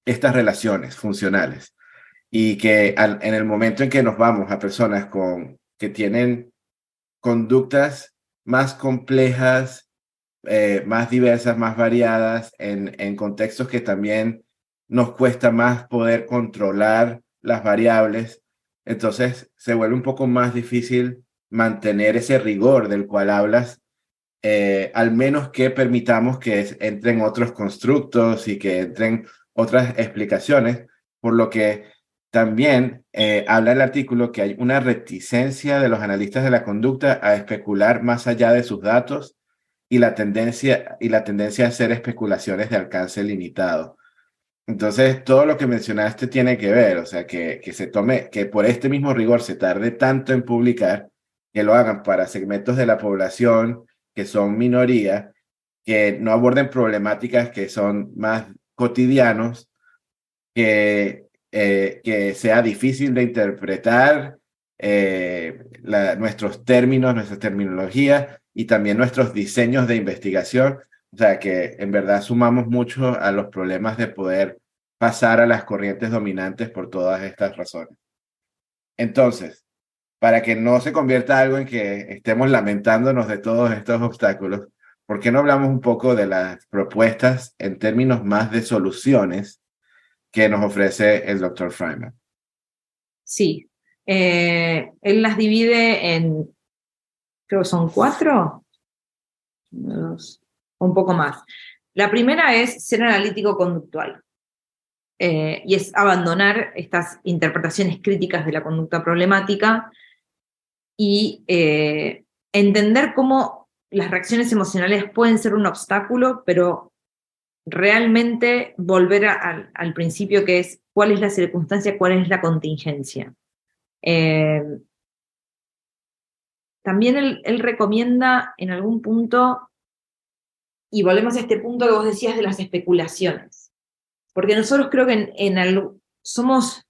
relaciones funcionales. Y que en el momento en que nos vamos a personas que tienen conductas más complejas, más diversas, más variadas, en contextos que también nos cuesta más poder controlar las variables, entonces se vuelve un poco más difícil mantener ese rigor del cual hablas, al menos que permitamos que entren otros constructos y que entren otras explicaciones, por lo que también habla el artículo que hay una reticencia de los analistas de la conducta a especular más allá de sus datos y la tendencia a hacer especulaciones de alcance limitado. Entonces, todo lo que mencionaste tiene que ver, o sea, que por este mismo rigor se tarde tanto en publicar, que lo hagan para segmentos de la población que son minoría, que no aborden problemáticas que son más cotidianos, que sea difícil de interpretar nuestros términos, nuestra terminología y también nuestros diseños de investigación. O sea, que en verdad sumamos mucho a los problemas de poder pasar a las corrientes dominantes por todas estas razones. Entonces, para que no se convierta algo en que estemos lamentándonos de todos estos obstáculos, ¿por qué no hablamos un poco de las propuestas en términos más de soluciones que nos ofrece el Dr. Freiman? Sí, él las divide en, creo que son 4, 1, 2, un poco más. La primera es ser analítico conductual. y es abandonar estas interpretaciones críticas de la conducta problemática y entender cómo las reacciones emocionales pueden ser un obstáculo, pero realmente volver al principio, que es cuál es la circunstancia, cuál es la contingencia. También él recomienda en algún punto, y volvemos a este punto que vos decías de las especulaciones, porque nosotros creo que somos,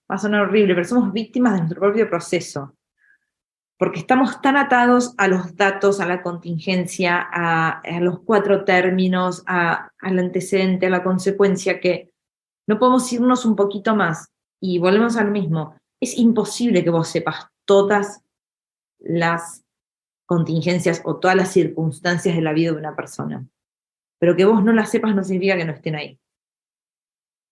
va a sonar horrible, pero somos víctimas de nuestro propio proceso, porque estamos tan atados a los datos, a la contingencia, a los 4 términos, al antecedente, a la consecuencia, que no podemos irnos un poquito más. Y volvemos al mismo. Es imposible que vos sepas todas las contingencias o todas las circunstancias de la vida de una persona. Pero que vos no las sepas no significa que no estén ahí.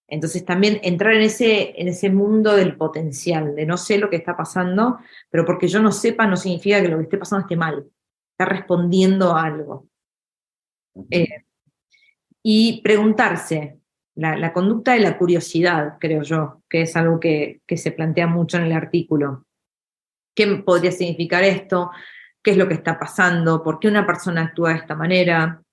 Entonces también entrar en ese mundo del potencial, de no sé lo que está pasando, pero porque yo no sepa no significa que lo que esté pasando esté mal. Está respondiendo a algo. Y preguntarse, la conducta de la curiosidad, creo yo, que es algo que se plantea mucho en el artículo. ¿Qué podría significar esto? ¿Qué es lo que está pasando? ¿Por qué una persona actúa de esta manera?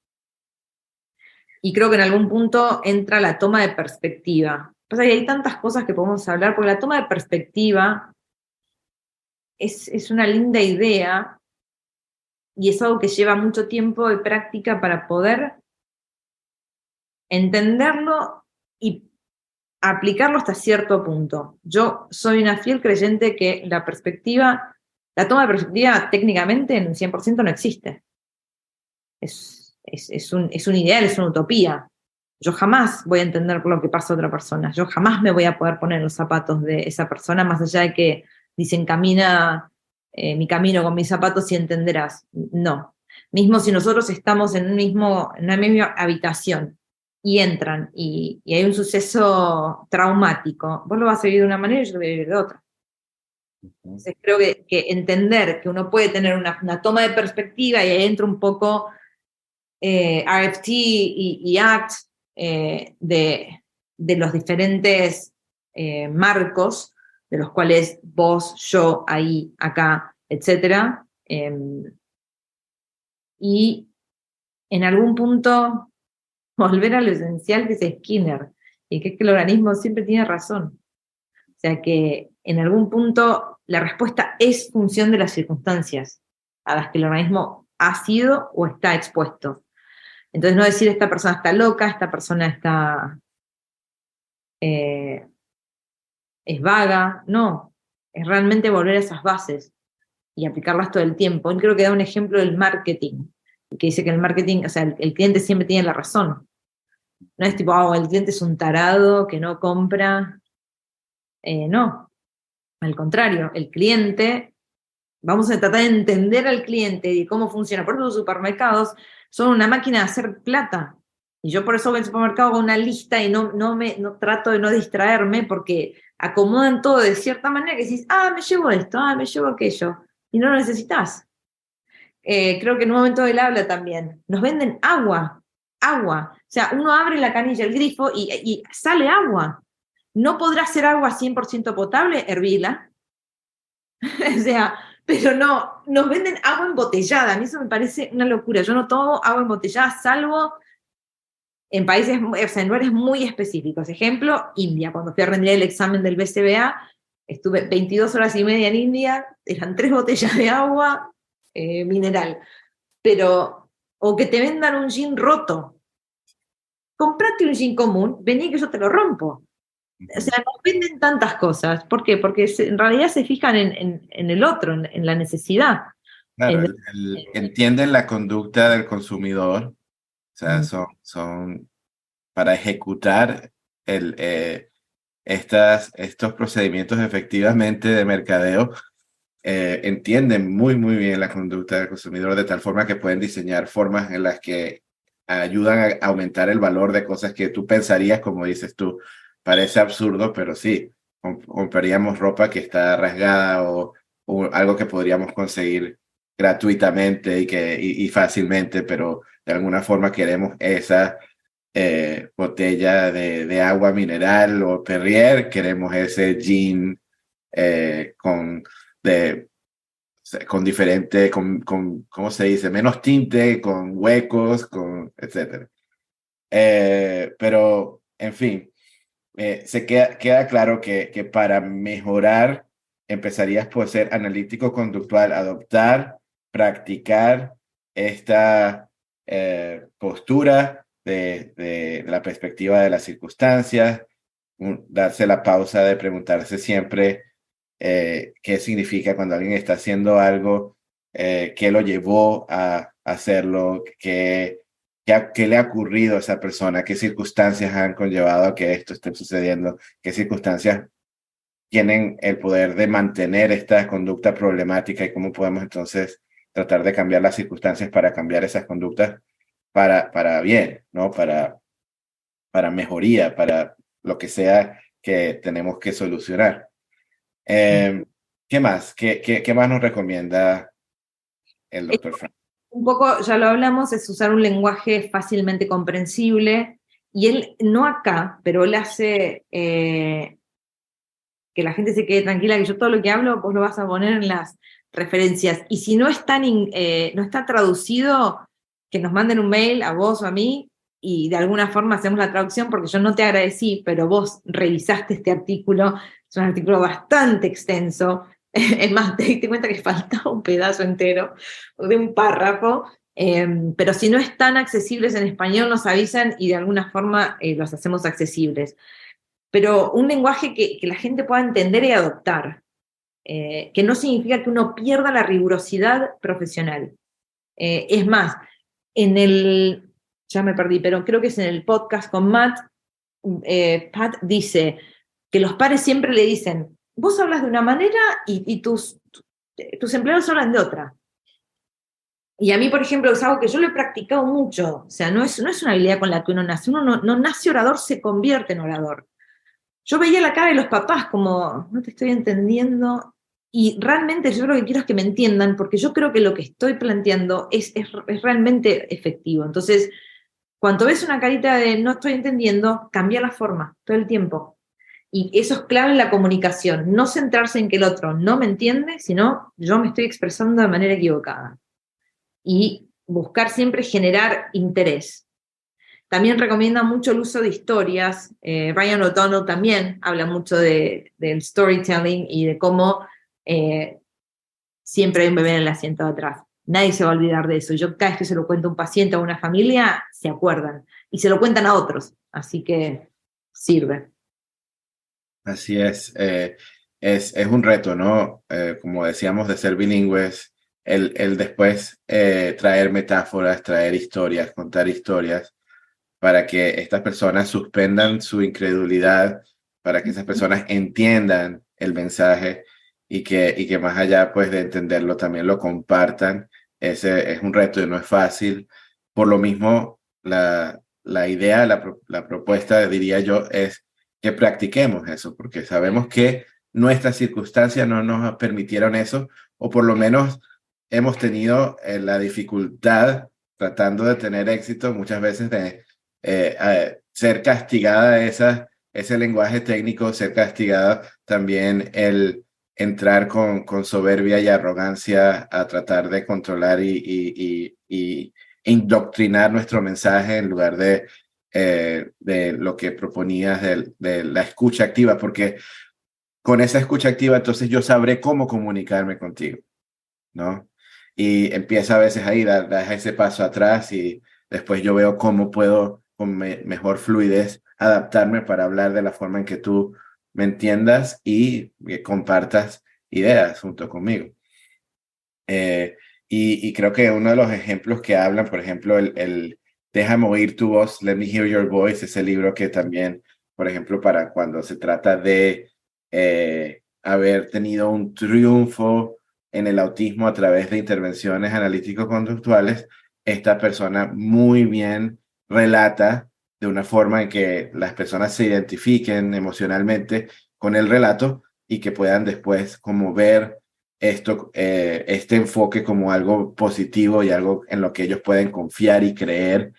Y creo que en algún punto entra la toma de perspectiva. Pasa que hay tantas cosas que podemos hablar, porque la toma de perspectiva es una linda idea y es algo que lleva mucho tiempo de práctica para poder entenderlo y aplicarlo hasta cierto punto. Yo soy una fiel creyente que la toma de perspectiva técnicamente en un 100% no existe. Es un ideal, es una utopía. Yo jamás voy a entender lo que pasa a otra persona. Yo jamás me voy a poder poner en los zapatos de esa persona, más allá de que dicen camina mi camino con mis zapatos y entenderás. No. Mismo si nosotros estamos en una misma habitación y entran y hay un suceso traumático, vos lo vas a vivir de una manera y yo lo voy a vivir de otra. Entonces creo que entender que uno puede tener una toma de perspectiva, y ahí entra un poco RFT y ACT, de los diferentes marcos, de los cuales vos, yo, ahí, acá, etc. Y en algún punto volver a lo esencial, que es Skinner, y que es que el organismo siempre tiene razón. O sea que en algún punto la respuesta es función de las circunstancias a las que el organismo ha sido o está expuesto. Entonces no decir esta persona está loca, esta persona está es vaga, no, es realmente volver a esas bases y aplicarlas todo el tiempo. Él creo que da un ejemplo del marketing, que dice que el marketing, o sea, el cliente siempre tiene la razón. No es tipo, el cliente es un tarado que no compra. No, al contrario, el cliente, vamos a tratar de entender al cliente y cómo funciona. Por eso los supermercados son una máquina de hacer plata. Y yo por eso voy al supermercado con una lista y no trato de no distraerme, porque acomodan todo de cierta manera que decís, me llevo esto, me llevo aquello, y no lo necesitas. Creo que en un momento él habla también, nos venden agua. O sea, uno abre la canilla, el grifo, y sale agua. ¿No podrá ser agua 100% potable? Hervila. O sea, pero no, nos venden agua embotellada. A mí eso me parece una locura. Yo no tomo agua embotellada, salvo en países, o sea, en lugares muy específicos. Ejemplo, India. Cuando fui a rendir el examen del BCBA, estuve 22 horas y media en India, eran 3 botellas de agua mineral. Pero, o que te vendan un jean roto. Comprate un jean común, vení que yo te lo rompo. O sea, nos venden tantas cosas. ¿Por qué? Porque en realidad se fijan en el otro, en la necesidad. Claro, entienden la conducta del consumidor, o sea, son para ejecutar estos procedimientos efectivamente de mercadeo, entienden muy, muy bien la conducta del consumidor, de tal forma que pueden diseñar formas en las que ayudan a aumentar el valor de cosas que tú pensarías, como dices tú, parece absurdo, pero sí, compraríamos ropa que está rasgada o algo que podríamos conseguir gratuitamente y fácilmente, pero de alguna forma queremos esa botella de agua mineral o Perrier, queremos ese gin con, con diferente, ¿cómo se dice? Menos tinte, con huecos, etcétera. Pero, en fin, queda claro que para mejorar empezarías por ser analítico conductual, adoptar, practicar esta postura de la perspectiva de las circunstancias, darse la pausa de preguntarse siempre qué significa cuando alguien está haciendo algo, qué lo llevó a hacerlo, qué le ha ocurrido a esa persona, qué circunstancias han conllevado a que esto esté sucediendo, qué circunstancias tienen el poder de mantener esta conducta problemática y cómo podemos entonces tratar de cambiar las circunstancias para cambiar esas conductas para bien, ¿no? Para mejoría, para lo que sea que tenemos que solucionar. ¿Qué más? ¿Qué más nos recomienda el doctor Frank? Un poco, ya lo hablamos, es usar un lenguaje fácilmente comprensible, y él, no acá, pero él hace que la gente se quede tranquila, que yo todo lo que hablo vos lo vas a poner en las referencias, y si no está, no está traducido, que nos manden un mail a vos o a mí, y de alguna forma hacemos la traducción, porque yo no te agradecí, pero vos revisaste este artículo, es un artículo bastante extenso. Es más, te diste cuenta que faltaba un pedazo entero de un párrafo, pero si no están accesibles en español nos avisan y de alguna forma los hacemos accesibles. Pero un lenguaje que la gente pueda entender y adoptar, que no significa que uno pierda la rigurosidad profesional. Es más, ya me perdí, pero creo que es en el podcast con Matt, Pat dice que los pares siempre le dicen, vos hablas de una manera y tus empleados hablan de otra. Y a mí, por ejemplo, es algo que yo lo he practicado mucho. O sea, no es una habilidad con la que uno nace. Uno no nace orador, se convierte en orador. Yo veía la cara de los papás como, no te estoy entendiendo. Y realmente yo lo que quiero es que me entiendan, porque yo creo que lo que estoy planteando es realmente efectivo. Entonces, cuando ves una carita de no estoy entendiendo, cambia la forma todo el tiempo. Y eso es clave en la comunicación. No centrarse en que el otro no me entiende, sino yo me estoy expresando de manera equivocada. Y buscar siempre generar interés. También recomienda mucho el uso de historias. Ryan O'Donnell también habla mucho del storytelling y de cómo siempre hay un bebé en el asiento de atrás. Nadie se va a olvidar de eso. Yo cada vez que se lo cuento a un paciente o a una familia, se acuerdan. Y se lo cuentan a otros. Así que sirve. Así es un reto, ¿no? Como decíamos, de ser bilingües, el después traer metáforas, traer historias, contar historias, para que estas personas suspendan su incredulidad, para que esas personas entiendan el mensaje y que más allá pues de entenderlo también lo compartan. Ese es un reto y no es fácil. Por lo mismo, la idea, la propuesta, diría yo, es que practiquemos eso, porque sabemos que nuestras circunstancias no nos permitieron eso, o por lo menos hemos tenido la dificultad tratando de tener éxito muchas veces de ser castigada ese lenguaje técnico, ser castigada también el entrar con soberbia y arrogancia a tratar de controlar y indoctrinar nuestro mensaje en lugar de lo que proponías de la escucha activa, porque con esa escucha activa entonces yo sabré cómo comunicarme contigo, ¿no? Y empieza a veces ahí, dar ese paso atrás y después yo veo cómo puedo con mejor fluidez adaptarme para hablar de la forma en que tú me entiendas y que compartas ideas junto conmigo. Y creo que uno de los ejemplos que hablan, por ejemplo, el Déjame oír tu voz, Let me hear your voice, ese libro que también, por ejemplo, para cuando se trata de haber tenido un triunfo en el autismo a través de intervenciones analítico-conductuales, esta persona muy bien relata de una forma en que las personas se identifiquen emocionalmente con el relato y que puedan después como ver este enfoque como algo positivo y algo en lo que ellos pueden confiar y creer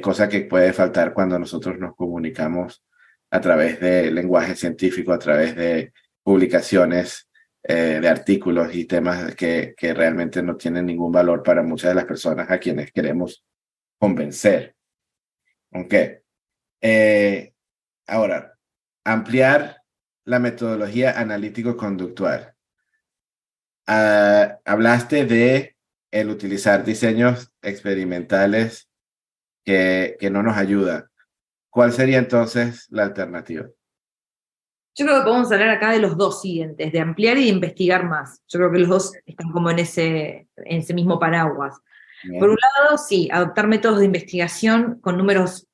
cosa que puede faltar cuando nosotros nos comunicamos a través de lenguaje científico, a través de publicaciones, de artículos y temas que realmente no tienen ningún valor para muchas de las personas a quienes queremos convencer. ¿Ok? Ahora, ampliar la metodología analítico-conductual. Hablaste de el utilizar diseños experimentales que no nos ayudan. ¿Cuál sería entonces la alternativa? Yo creo que podemos hablar acá de los dos siguientes, de ampliar y de investigar más. Yo creo que los dos están como en ese mismo paraguas. Bien. Por un lado, sí, adoptar métodos de investigación con números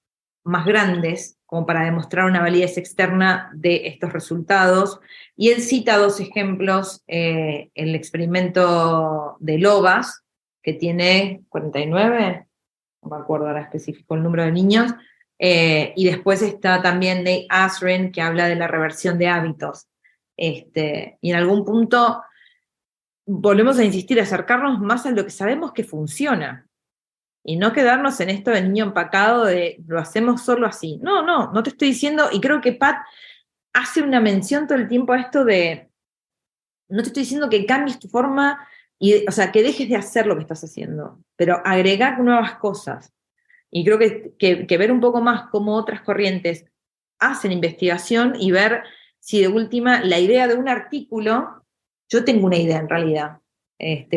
más grandes, como para demostrar una validez externa de estos resultados. Y él cita dos ejemplos, el experimento de Lobas, que tiene 49, no me acuerdo ahora específico el número de niños, y después está también Nate Asrin, que habla de la reversión de hábitos. Y en algún punto volvemos a insistir, acercarnos más a lo que sabemos que funciona. Y no quedarnos en esto del niño empacado de lo hacemos solo así. No te estoy diciendo, y creo que Pat hace una mención todo el tiempo a esto de, no te estoy diciendo que cambies tu forma, o sea, que dejes de hacer lo que estás haciendo, pero agregar nuevas cosas. Y creo que ver un poco más cómo otras corrientes hacen investigación y ver si de última la idea de un artículo, yo tengo una idea en realidad,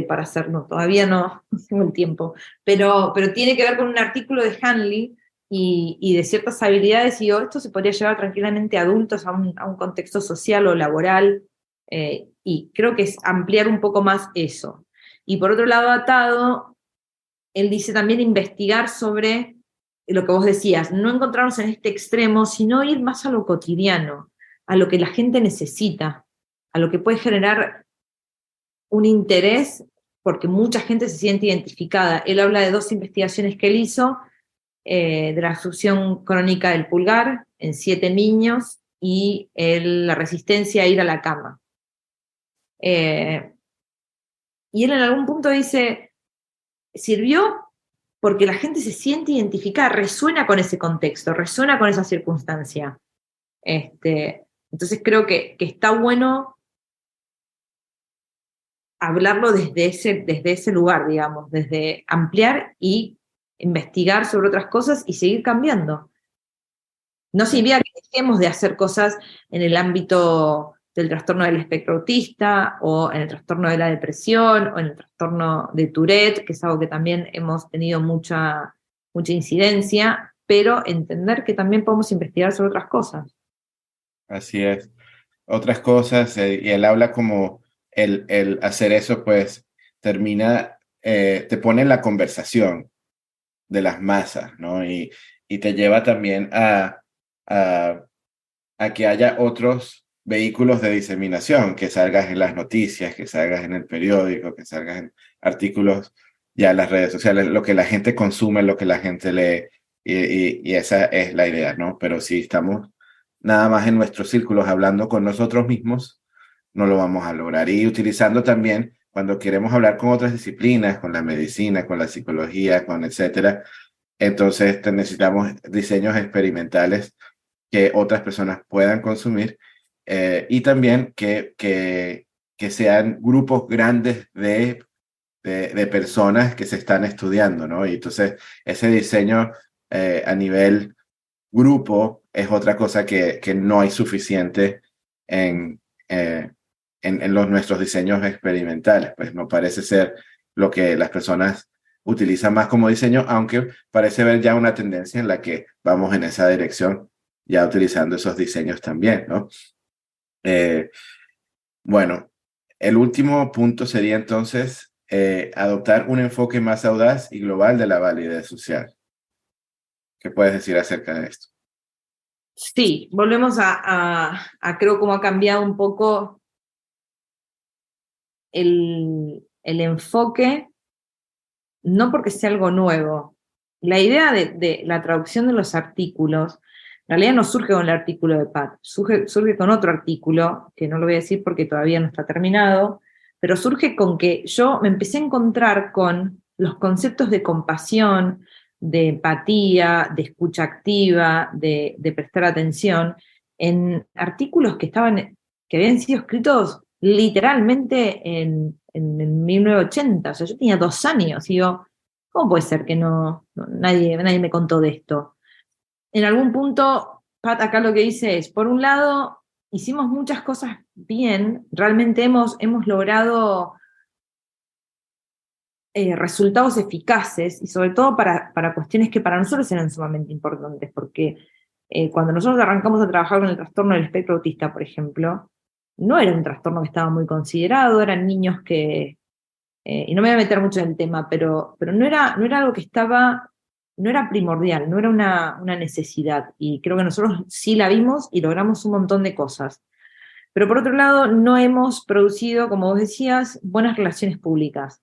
para hacerlo, todavía no tengo el tiempo, pero tiene que ver con un artículo de Hanley y de ciertas habilidades, y digo, esto se podría llevar tranquilamente a adultos a un contexto social o laboral, y creo que es ampliar un poco más eso. Y por otro lado, atado, él dice también investigar sobre lo que vos decías, no encontrarnos en este extremo, sino ir más a lo cotidiano, a lo que la gente necesita, a lo que puede generar un interés, porque mucha gente se siente identificada. Él habla de dos investigaciones que él hizo, de la absorción crónica del pulgar en 7 niños y la resistencia a ir a la cama. Y él en algún punto dice, sirvió porque la gente se siente identificada, resuena con ese contexto, resuena con esa circunstancia. Entonces creo que está bueno hablarlo desde ese lugar, digamos, desde ampliar y investigar sobre otras cosas y seguir cambiando. No significa que dejemos de hacer cosas en el ámbito del trastorno del espectro autista, o en el trastorno de la depresión, o en el trastorno de Tourette, que es algo que también hemos tenido mucha incidencia, pero entender que también podemos investigar sobre otras cosas. Así es. Otras cosas, y él habla como el hacer eso, pues termina, te pone en la conversación de las masas, ¿no? Y te lleva también a que haya otros vehículos de diseminación, que salgas en las noticias, que salgas en el periódico, que salgas en artículos ya en las redes sociales, lo que la gente consume, lo que la gente lee, y esa es la idea, ¿no? Pero si estamos nada más en nuestros círculos hablando con nosotros mismos, no lo vamos a lograr. Y utilizando también, cuando queremos hablar con otras disciplinas, con la medicina, con la psicología, con etcétera, entonces necesitamos diseños experimentales que otras personas puedan consumir, y también que sean grupos grandes de personas que se están estudiando, ¿no? Y entonces ese diseño a nivel grupo es otra cosa que no hay suficiente en nuestros diseños experimentales. Pues no parece ser lo que las personas utilizan más como diseño, aunque parece haber ya una tendencia en la que vamos en esa dirección, ya utilizando esos diseños también, ¿no? Bueno, el último punto sería entonces adoptar un enfoque más audaz y global de la validez social. ¿Qué puedes decir acerca de esto? Sí, volvemos a creo cómo ha cambiado un poco el enfoque, no porque sea algo nuevo. La idea de la traducción de los artículos, en realidad no surge con el artículo de Pat, surge con otro artículo, que no lo voy a decir porque todavía no está terminado, pero surge con que yo me empecé a encontrar con los conceptos de compasión, de empatía, de escucha activa, de prestar atención, en artículos que habían sido escritos literalmente en 1980. O sea, yo tenía 2 años y digo, ¿cómo puede ser que nadie me contó de esto? En algún punto, Pat acá lo que dice es, por un lado, hicimos muchas cosas bien, realmente hemos logrado resultados eficaces, y sobre todo para cuestiones que para nosotros eran sumamente importantes, porque cuando nosotros arrancamos a trabajar con el trastorno del espectro autista, por ejemplo, no era un trastorno que estaba muy considerado, eran niños que, y no me voy a meter mucho en el tema, pero no era algo que no era primordial, no era una necesidad, y creo que nosotros sí la vimos y logramos un montón de cosas. Pero por otro lado, no hemos producido, como vos decías, buenas relaciones públicas.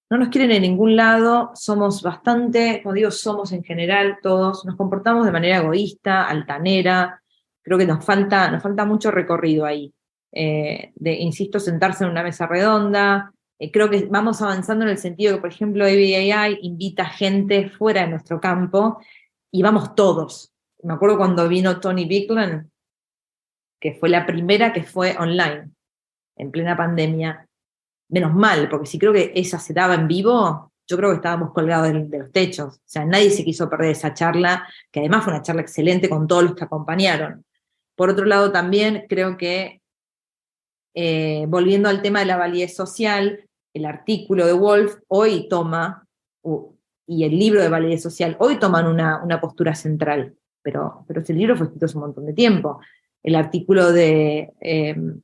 No nos quieren en ningún lado, somos bastante, como digo, somos en general todos, nos comportamos de manera egoísta, altanera, creo que nos falta mucho recorrido ahí. Insisto, sentarse en una mesa redonda, creo que vamos avanzando en el sentido que, por ejemplo, ABAI invita gente fuera de nuestro campo y vamos todos. Me acuerdo cuando vino Tony Bicklund, que fue la primera que fue online, en plena pandemia. Menos mal, porque si creo que esa se daba en vivo, yo creo que estábamos colgados de los techos. O sea, nadie se quiso perder esa charla, que además fue una charla excelente con todos los que acompañaron. Por otro lado, también creo que, volviendo al tema de la validez social, el artículo de Wolf hoy toma, y el libro de validez social, hoy toman una postura central, pero ese libro fue escrito hace un montón de tiempo. El artículo de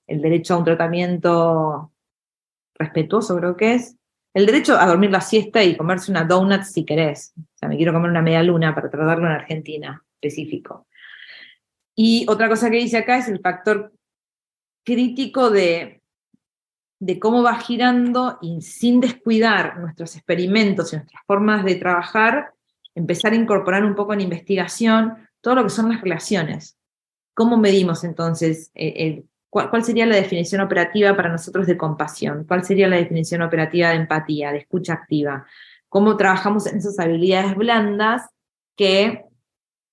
el derecho a un tratamiento respetuoso, creo que es, el derecho a dormir la siesta y comerse una donut si querés. O sea, me quiero comer una media luna para tratarlo en Argentina, específico. Y otra cosa que dice acá es el factor crítico de cómo va girando, y sin descuidar nuestros experimentos y nuestras formas de trabajar, empezar a incorporar un poco en investigación todo lo que son las relaciones. ¿Cómo medimos entonces ¿cuál sería la definición operativa para nosotros de compasión? ¿Cuál sería la definición operativa de empatía, de escucha activa? ¿Cómo trabajamos en esas habilidades blandas que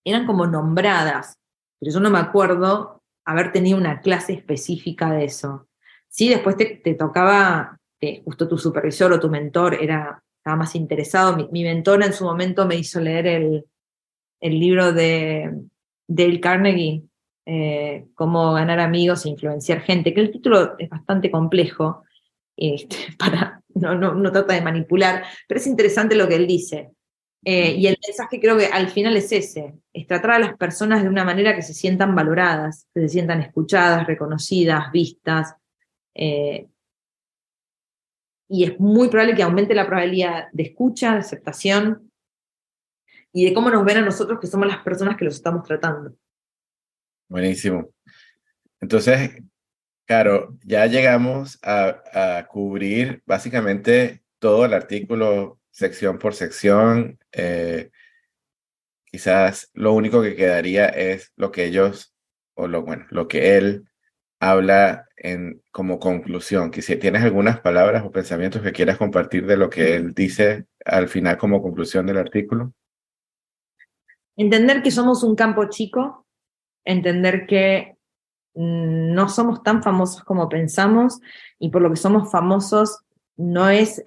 eran como nombradas? Pero yo no me acuerdo haber tenido una clase específica de eso. Sí, después te tocaba, justo tu supervisor o tu mentor estaba más interesado. Mi mentora en su momento me hizo leer el libro de Dale Carnegie, Cómo ganar amigos e influenciar gente, que el título es bastante complejo, no trata de manipular, pero es interesante lo que él dice. Y el mensaje creo que al final es ese, es tratar a las personas de una manera que se sientan valoradas, que se sientan escuchadas, reconocidas, vistas, y es muy probable que aumente la probabilidad de escucha, de aceptación, y de cómo nos ven a nosotros, que somos las personas que los estamos tratando. Buenísimo. Entonces, claro, ya llegamos a cubrir básicamente todo el artículo, sección por sección. Quizás lo único que quedaría es lo que ellos, lo que él habla como conclusión. Que si tienes algunas palabras o pensamientos que quieras compartir de lo que él dice al final como conclusión del artículo. Entender que somos un campo chico, entender que no somos tan famosos como pensamos, y por lo que somos famosos no es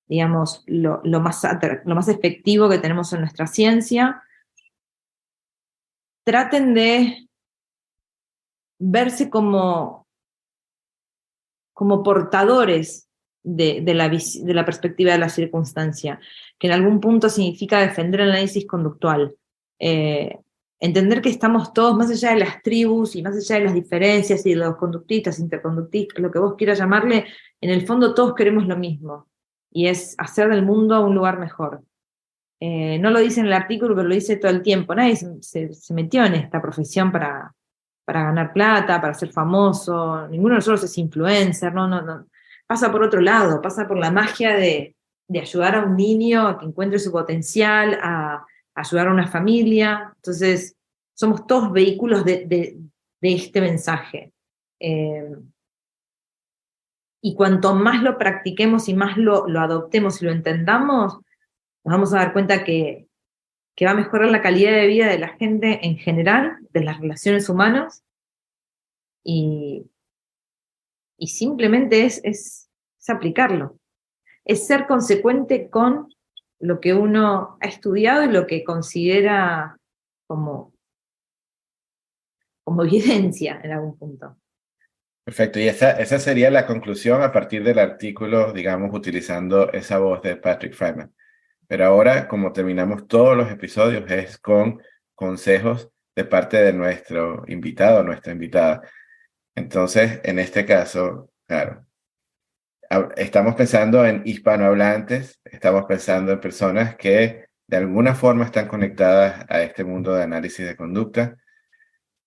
digamos, lo más efectivo que tenemos en nuestra ciencia. Traten de verse como portadores de la perspectiva de la circunstancia, que en algún punto significa defender el análisis conductual. Entender que estamos todos, más allá de las tribus y más allá de las diferencias y de los conductistas, interconductistas, lo que vos quieras llamarle, en el fondo todos queremos lo mismo, y es hacer del mundo un lugar mejor. No lo dice en el artículo, pero lo dice todo el tiempo. Nadie se metió en esta profesión para ganar plata, para ser famoso. Ninguno de nosotros es influencer, no. Pasa por otro lado, pasa por la magia de ayudar a un niño a que encuentre su potencial, a ayudar a una familia. Entonces, somos todos vehículos de este mensaje. Y cuanto más lo practiquemos y más lo adoptemos y lo entendamos, nos vamos a dar cuenta que va a mejorar la calidad de vida de la gente en general, de las relaciones humanas, y simplemente es aplicarlo. Es ser consecuente con lo que uno ha estudiado y lo que considera como evidencia en algún punto. Perfecto, y esa sería la conclusión a partir del artículo, digamos, utilizando esa voz de Patrick Friedman. Pero ahora, como terminamos todos los episodios, es con consejos de parte de nuestro invitado, nuestra invitada. Entonces, en este caso, claro, estamos pensando en hispanohablantes, estamos pensando en personas que de alguna forma están conectadas a este mundo de análisis de conducta.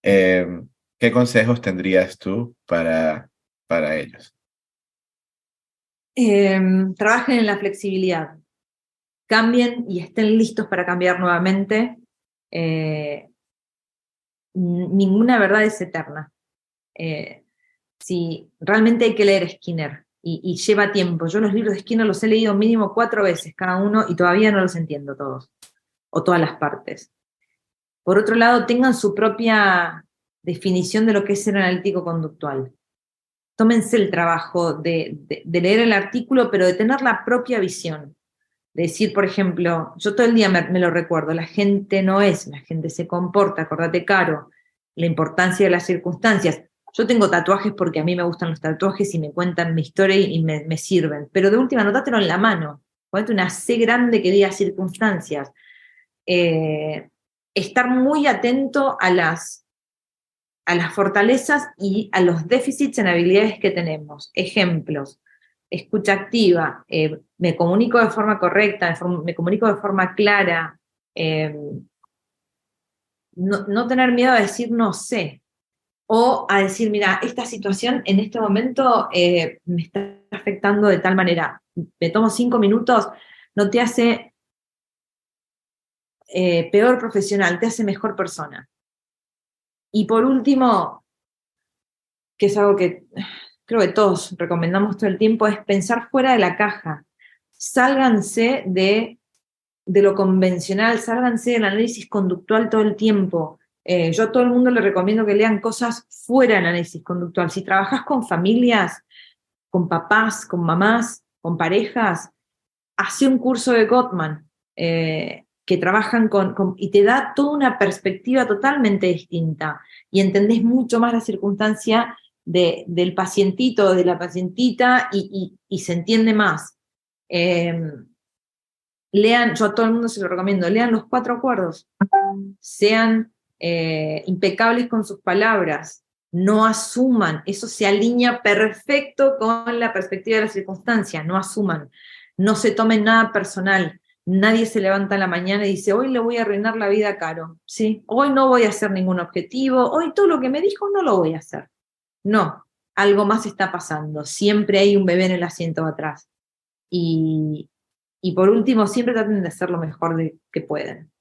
¿Qué consejos tendrías tú para ellos? Trabajen en la flexibilidad, cambien y estén listos para cambiar nuevamente. Ninguna verdad es eterna. Si realmente hay que leer Skinner y lleva tiempo. Yo los libros de Skinner los he leído mínimo 4 veces cada uno y todavía no los entiendo todos, o todas las partes. Por otro lado, tengan su propia definición de lo que es ser analítico conductual. Tómense el trabajo de leer el artículo, pero de tener la propia visión. De decir, por ejemplo, yo todo el día me lo recuerdo, la gente no es, la gente se comporta, acordate, Caro, la importancia de las circunstancias. Yo tengo tatuajes porque a mí me gustan los tatuajes y me cuentan mi historia y me sirven, pero de última, anotátelo en la mano, ponete una C grande que diga circunstancias. Estar muy atento a las fortalezas y a los déficits en habilidades que tenemos. Ejemplos: escucha activa, me comunico de forma correcta, me comunico de forma clara, no tener miedo a decir no sé, o a decir, mira, esta situación en este momento me está afectando de tal manera, me tomo 5 minutos, no te hace peor profesional, te hace mejor persona. Y por último, que es algo que creo que todos recomendamos todo el tiempo, es pensar fuera de la caja. Sálganse de lo convencional, sálganse del análisis conductual todo el tiempo. Yo a todo el mundo le recomiendo que lean cosas fuera del análisis conductual. Si trabajas con familias, con papás, con mamás, con parejas, hace un curso de Gottman, que trabajan y te da toda una perspectiva totalmente distinta y entendés mucho más la circunstancia del pacientito o de la pacientita y se entiende más. Lean, yo a todo el mundo se lo recomiendo, lean los 4 acuerdos, sean impecables con sus palabras, no asuman, eso se alinea perfecto con la perspectiva de la circunstancia, no asuman, no se tomen nada personal, nadie se levanta en la mañana y dice, hoy le voy a arruinar la vida a Caro, ¿sí? Hoy no voy a hacer ningún objetivo, hoy todo lo que me dijo no lo voy a hacer. No, algo más está pasando, siempre hay un bebé en el asiento de atrás. Y por último, siempre traten de hacer lo mejor que pueden.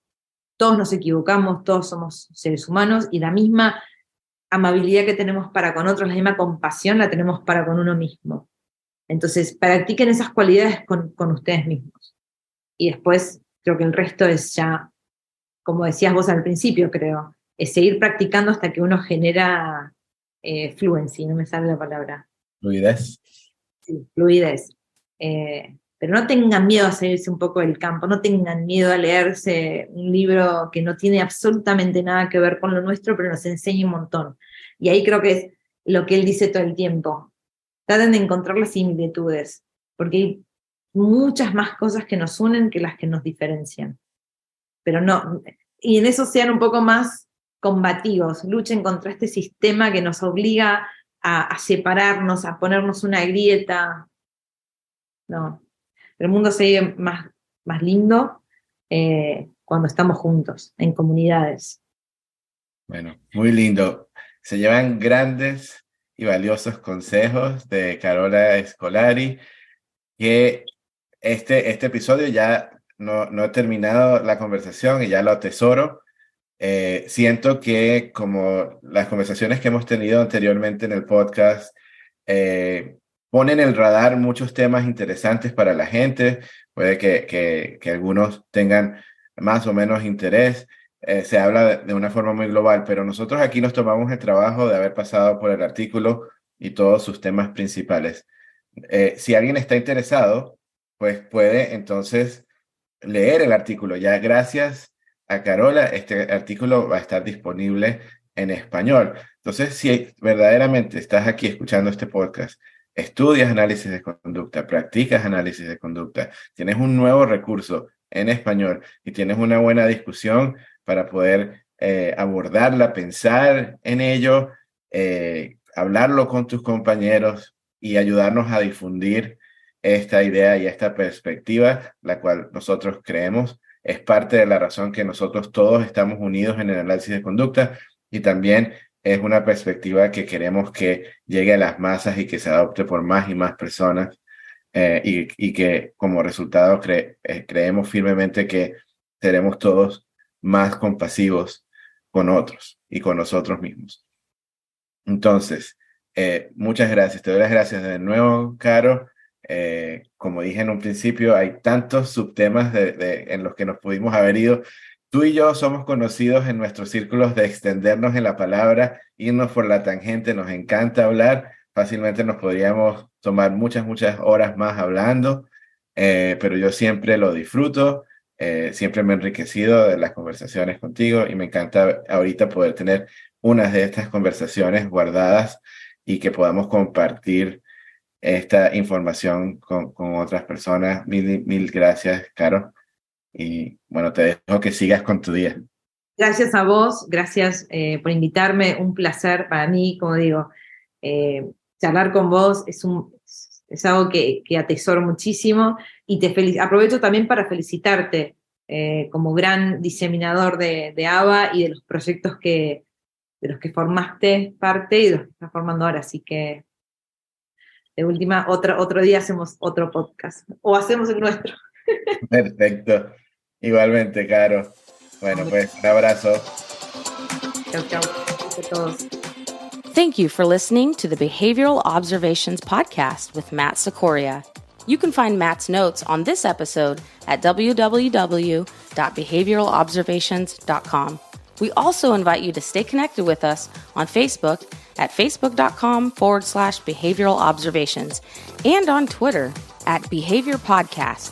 Todos nos equivocamos, todos somos seres humanos y la misma amabilidad que tenemos para con otros, la misma compasión la tenemos para con uno mismo. Entonces, practiquen esas cualidades con ustedes mismos. Y después, creo que el resto es ya, como decías vos al principio, creo, es seguir practicando hasta que uno genera fluency, no me sale la palabra. Fluidez. Sí, fluidez. Pero no tengan miedo a salirse un poco del campo, no tengan miedo a leerse un libro que no tiene absolutamente nada que ver con lo nuestro, pero nos enseña un montón. Y ahí creo que es lo que él dice todo el tiempo. Traten de encontrar las similitudes, porque hay muchas más cosas que nos unen que las que nos diferencian. Pero no, y en eso sean un poco más combativos, luchen contra este sistema que nos obliga a separarnos, a ponernos una grieta. No. El mundo se vive más lindo cuando estamos juntos, en comunidades. Bueno, muy lindo. Se llevan grandes y valiosos consejos de Carola Scolari, que este episodio ya no he terminado la conversación y ya lo atesoro. Siento que como las conversaciones que hemos tenido anteriormente en el podcast, ponen en el radar muchos temas interesantes para la gente. puede que algunos tengan más o menos interés. Se habla de una forma muy global, pero nosotros aquí nos tomamos el trabajo de haber pasado por el artículo y todos sus temas principales. Si alguien está interesado, pues puede entonces leer el artículo. Ya gracias a Carola, este artículo va a estar disponible en español. Entonces, si verdaderamente estás aquí escuchando este podcast, estudias análisis de conducta, practicas análisis de conducta, tienes un nuevo recurso en español y tienes una buena discusión para poder abordarla, pensar en ello, hablarlo con tus compañeros y ayudarnos a difundir esta idea y esta perspectiva, la cual nosotros creemos es parte de la razón que nosotros todos estamos unidos en el análisis de conducta, y también es una perspectiva que queremos que llegue a las masas y que se adopte por más y más personas, y que como resultado creemos firmemente que seremos todos más compasivos con otros y con nosotros mismos. Entonces, muchas gracias. Te doy las gracias de nuevo, Caro. Como dije en un principio, hay tantos subtemas en los que nos pudimos haber ido. Tú y yo somos conocidos en nuestros círculos de extendernos en la palabra, irnos por la tangente, nos encanta hablar. Fácilmente nos podríamos tomar muchas horas más hablando, pero yo siempre lo disfruto, siempre me he enriquecido de las conversaciones contigo y me encanta ahorita poder tener unas de estas conversaciones guardadas y que podamos compartir esta información con otras personas. Mil gracias, Caro. Y bueno, te dejo que sigas con tu día. Gracias a vos, gracias por invitarme, un placer para mí, como digo, charlar con vos es algo que atesoro muchísimo, y aprovecho también para felicitarte como gran diseminador de ABA y de los proyectos de los que formaste parte y de los que estás formando ahora, así que de última, otro día hacemos otro podcast, o hacemos el nuestro. Perfecto. Igualmente, Caro. Bueno, pues un abrazo. Chau, chau. Gracias a todos. Thank you for listening to the Behavioral Observations Podcast with Matt Sikoria. You can find Matt's notes on this episode at www.behavioralobservations.com. We also invite you to stay connected with us on Facebook at facebook.com/behavioral observations and on Twitter at Behavior Podcast.